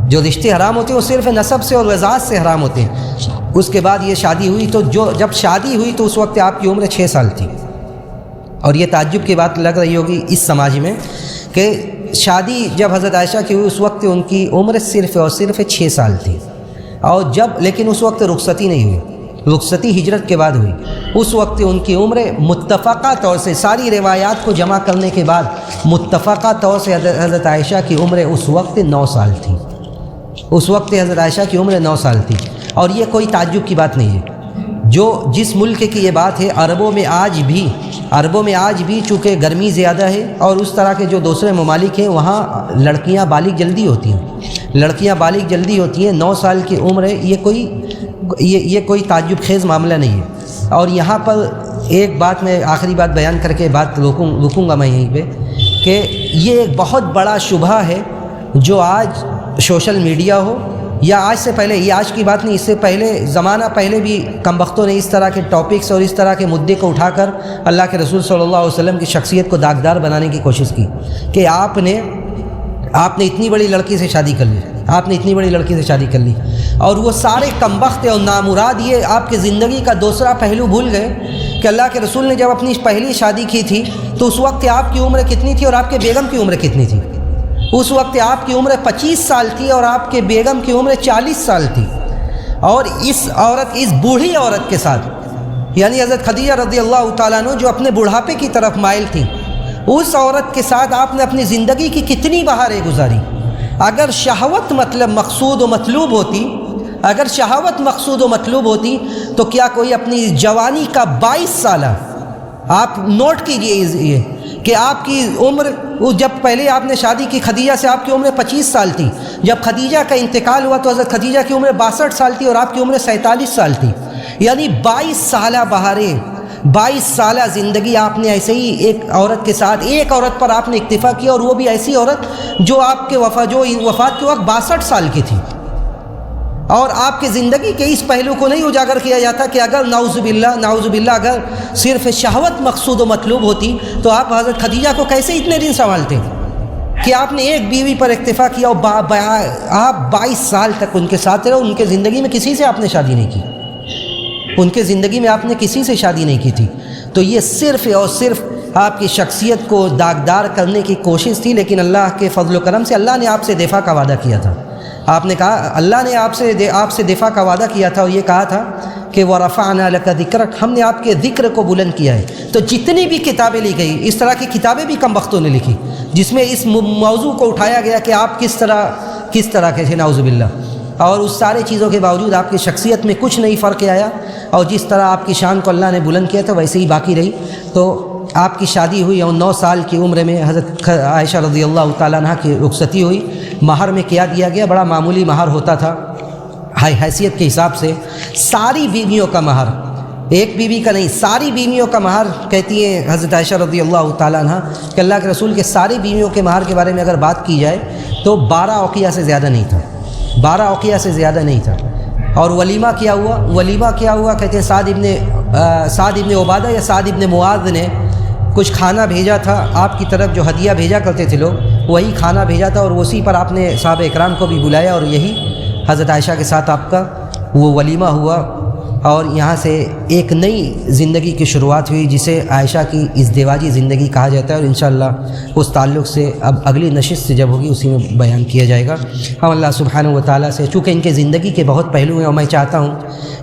جو رشتے حرام ہوتے ہیں وہ صرف نسب سے اور وضاحت سے حرام ہوتے ہیں۔ اس کے بعد یہ شادی ہوئی، تو جب شادی ہوئی تو اس وقت آپ کی عمر 6 سال تھی، اور یہ تعجب کی بات لگ رہی ہوگی اس سماج میں کہ شادی جب حضرت عائشہ کی ہوئی اس وقت ان کی عمر صرف اور صرف 6 سال تھی، اور لیکن اس وقت رخصتی نہیں ہوئی، رخصتی ہجرت کے بعد ہوئی۔ اس وقت ان کی عمر متفقہ طور سے ساری روایات کو جمع کرنے کے بعد متفقہ طور سے حضرت عائشہ کی عمر اس وقت 9 سال تھی۔ اس وقت حضرت عائشہ کی عمر 9 سال تھی، اور یہ کوئی تعجب کی بات نہیں ہے۔ جس ملک کی یہ بات ہے، عربوں میں آج بھی چونکہ گرمی زیادہ ہے، اور اس طرح کے جو دوسرے ممالک ہیں وہاں لڑکیاں بالغ جلدی ہوتی ہیں، 9 سال کی عمر ہے، یہ کوئی تعجب خیز معاملہ نہیں ہے۔ اور یہاں پر ایک بات میں آخری بات بیان کر کے بات رکوں گا میں یہیں پہ، کہ یہ ایک بہت بڑا شبہ ہے جو آج سوشل میڈیا ہو یا آج سے پہلے، یہ آج کی بات نہیں، اس سے پہلے زمانہ پہلے بھی کم بختوں نے اس طرح کے ٹاپکس اور اس طرح کے مدعے کو اٹھا کر اللہ کے رسول صلی اللہ علیہ وسلم کی شخصیت کو داغدار بنانے کی کوشش کی کہ آپ نے اتنی بڑی لڑکی سے شادی کر لی، اور وہ سارے کم بخت اور نامراد یہ آپ کی زندگی کا دوسرا پہلو بھول گئے کہ اللہ کے رسول نے جب اپنی پہلی شادی کی تھی تو اس وقت آپ کی عمر کتنی تھی اور آپ کے بیگم کی عمر کتنی تھی؟ اس وقت آپ کی عمر 25 سال تھی اور آپ کے بیگم کی عمر 40 سال تھی، اور اس بوڑھی عورت کے ساتھ، یعنی حضرت خدیجہ رضی اللہ تعالیٰ عنہ جو اپنے بڑھاپے کی طرف مائل تھیں، اس عورت کے ساتھ آپ نے اپنی زندگی کی کتنی بہاریں گزاری۔ اگر شہوت مقصود و مطلوب ہوتی تو کیا کوئی اپنی جوانی کا 22 سالہ، آپ نوٹ کیجئے یہ کہ آپ کی عمر، جب پہلے آپ نے شادی کی خدیجہ سے آپ کی عمر 25 سال تھی، جب خدیجہ کا انتقال ہوا تو حضرت خدیجہ کی عمر 62 سال تھی اور آپ کی عمر 47 سال تھی، یعنی 22 سالہ بہاریں، 22 سالہ زندگی آپ نے ایسے ہی ایک عورت کے ساتھ، ایک عورت پر آپ نے اکتفا کیا، اور وہ بھی ایسی عورت جو آپ کے وفات کے وقت 62 سال کی تھی، اور آپ کی زندگی کے اس پہلو کو نہیں اجاگر کیا جاتا کہ اگر نعوذ باللہ اگر صرف شہوت مقصود و مطلوب ہوتی تو آپ حضرت خدیجہ کو کیسے اتنے دن سنبھالتے کہ آپ نے ایک بیوی پر اکتفا کیا اور آپ 22 سال تک ان کے ساتھ رہے، ان کے زندگی میں کسی سے آپ نے شادی نہیں کی، تھی۔ تو یہ صرف اور صرف آپ کی شخصیت کو داغدار کرنے کی کوشش تھی، لیکن اللہ کے فضل و کرم سے اللہ نے آپ سے دفاع کا وعدہ کیا تھا۔ آپ نے کہا، اللہ نے آپ سے دفاع کا وعدہ کیا تھا، اور یہ کہا تھا کہ وَرَفَعْنَا لَكَ ذِكْرَكَ، ہم نے آپ کے ذکر کو بلند کیا ہے۔ تو جتنی بھی کتابیں لی گئی، اس طرح کی کتابیں بھی کم بختوں نے لکھی جس میں اس موضوع کو اٹھایا گیا کہ آپ کس طرح کے تھے، نعوذ باللہ، اور اس سارے چیزوں کے باوجود آپ کی شخصیت میں کچھ نہیں فرق آیا، اور جس طرح آپ کی شان کو اللہ نے بلند کیا تھا ویسے ہی باقی رہی۔ تو آپ کی شادی ہوئی اور 9 سال کی عمر میں حضرت عائشہ رضی اللہ تعالیٰ عنہ کی رخصتی ہوئی۔ مہر میں کیا دیا گیا؟ بڑا معمولی مہر ہوتا تھا حیثیت کے حساب سے، ساری بیویوں کا مہر، ایک بیوی کا نہیں، ساری بیویوں کا مہر، کہتی ہیں حضرت عائشہ رضی اللہ تعالیٰ عنہ کہ اللہ کے رسول کے ساری بیویوں کے مہر کے بارے میں اگر بات کی جائے تو 12 اوقیہ سے زیادہ نہیں تھا۔ اور ولیمہ کیا ہوا؟ کہتے ہیں سعد ابن عبادہ یا سعد ابن معاذ نے کچھ کھانا بھیجا تھا آپ کی طرف، جو ہدیہ بھیجا کرتے تھے لوگ، وہی کھانا بھیجا تھا، اور اسی پر آپ نے صحابہ اکرام کو بھی بلایا، اور یہی حضرت عائشہ کے ساتھ آپ کا وہ ولیمہ ہوا، اور یہاں سے ایک نئی زندگی کی شروعات ہوئی جسے عائشہ کی ازدواجی زندگی کہا جاتا ہے، اور انشاءاللہ اس تعلق سے اب اگلی نشست جب ہوگی اسی میں بیان کیا جائے گا۔ ہم اللہ سبحانہ و تعالیٰ سے، چونکہ ان کے زندگی کے بہت پہلو ہیں، اور میں چاہتا ہوں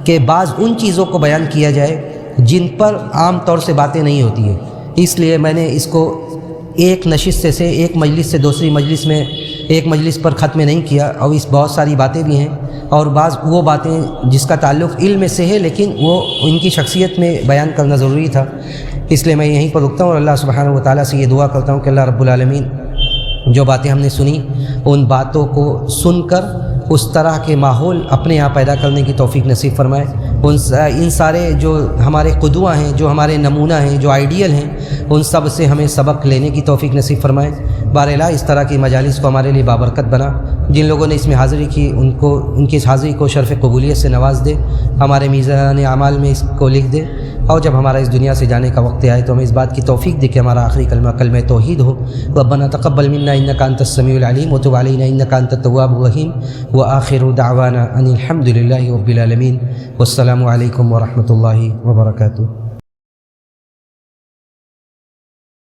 کہ بعض ان چیزوں کو بیان کیا جائے جن پر عام طور سے باتیں نہیں ہوتی ہیں، اس لیے میں نے اس کو ایک نشست سے ایک مجلس سے دوسری مجلس میں ایک مجلس پر ختم نہیں کیا، اور اس بہت ساری باتیں بھی ہیں، اور بعض وہ باتیں جس کا تعلق علم سے ہے لیکن وہ ان کی شخصیت میں بیان کرنا ضروری تھا، اس لیے میں یہیں پر رکتا ہوں، اور اللہ سبحانہ و تعالیٰ سے یہ دعا کرتا ہوں کہ اللہ رب العالمین جو باتیں ہم نے سنی ان باتوں کو سن کر اس طرح کے ماحول اپنے یہاں پیدا کرنے کی توفیق نصیب فرمائے، ان سارے جو ہمارے قدوہ ہیں، جو ہمارے نمونہ ہیں، جو آئیڈیل ہیں، ان سب سے ہمیں سبق لینے کی توفیق نصیب فرمائے۔ بہرحال اس طرح کی مجالس کو ہمارے لیے بابرکت بنا، جن لوگوں نے اس میں حاضری کی ان کی اس حاضری کو شرف قبولیت سے نواز دے، ہمارے میزان اعمال میں اس کو لکھ دے، اور جب ہمارا اس دنیا سے جانے کا وقت آئے تو ہمیں اس بات کی توفیق دے کہ ہمارا آخری کلمہ کلمہ توحید ہو. ربنا تقبل منا انک انت السمیع العلیم وتب علینا انک انت التواب الرحیم وآخر دعوانا ان الحمد للہ رب العالمین والسلام علیکم ورحمۃ اللہ وبرکاتہ.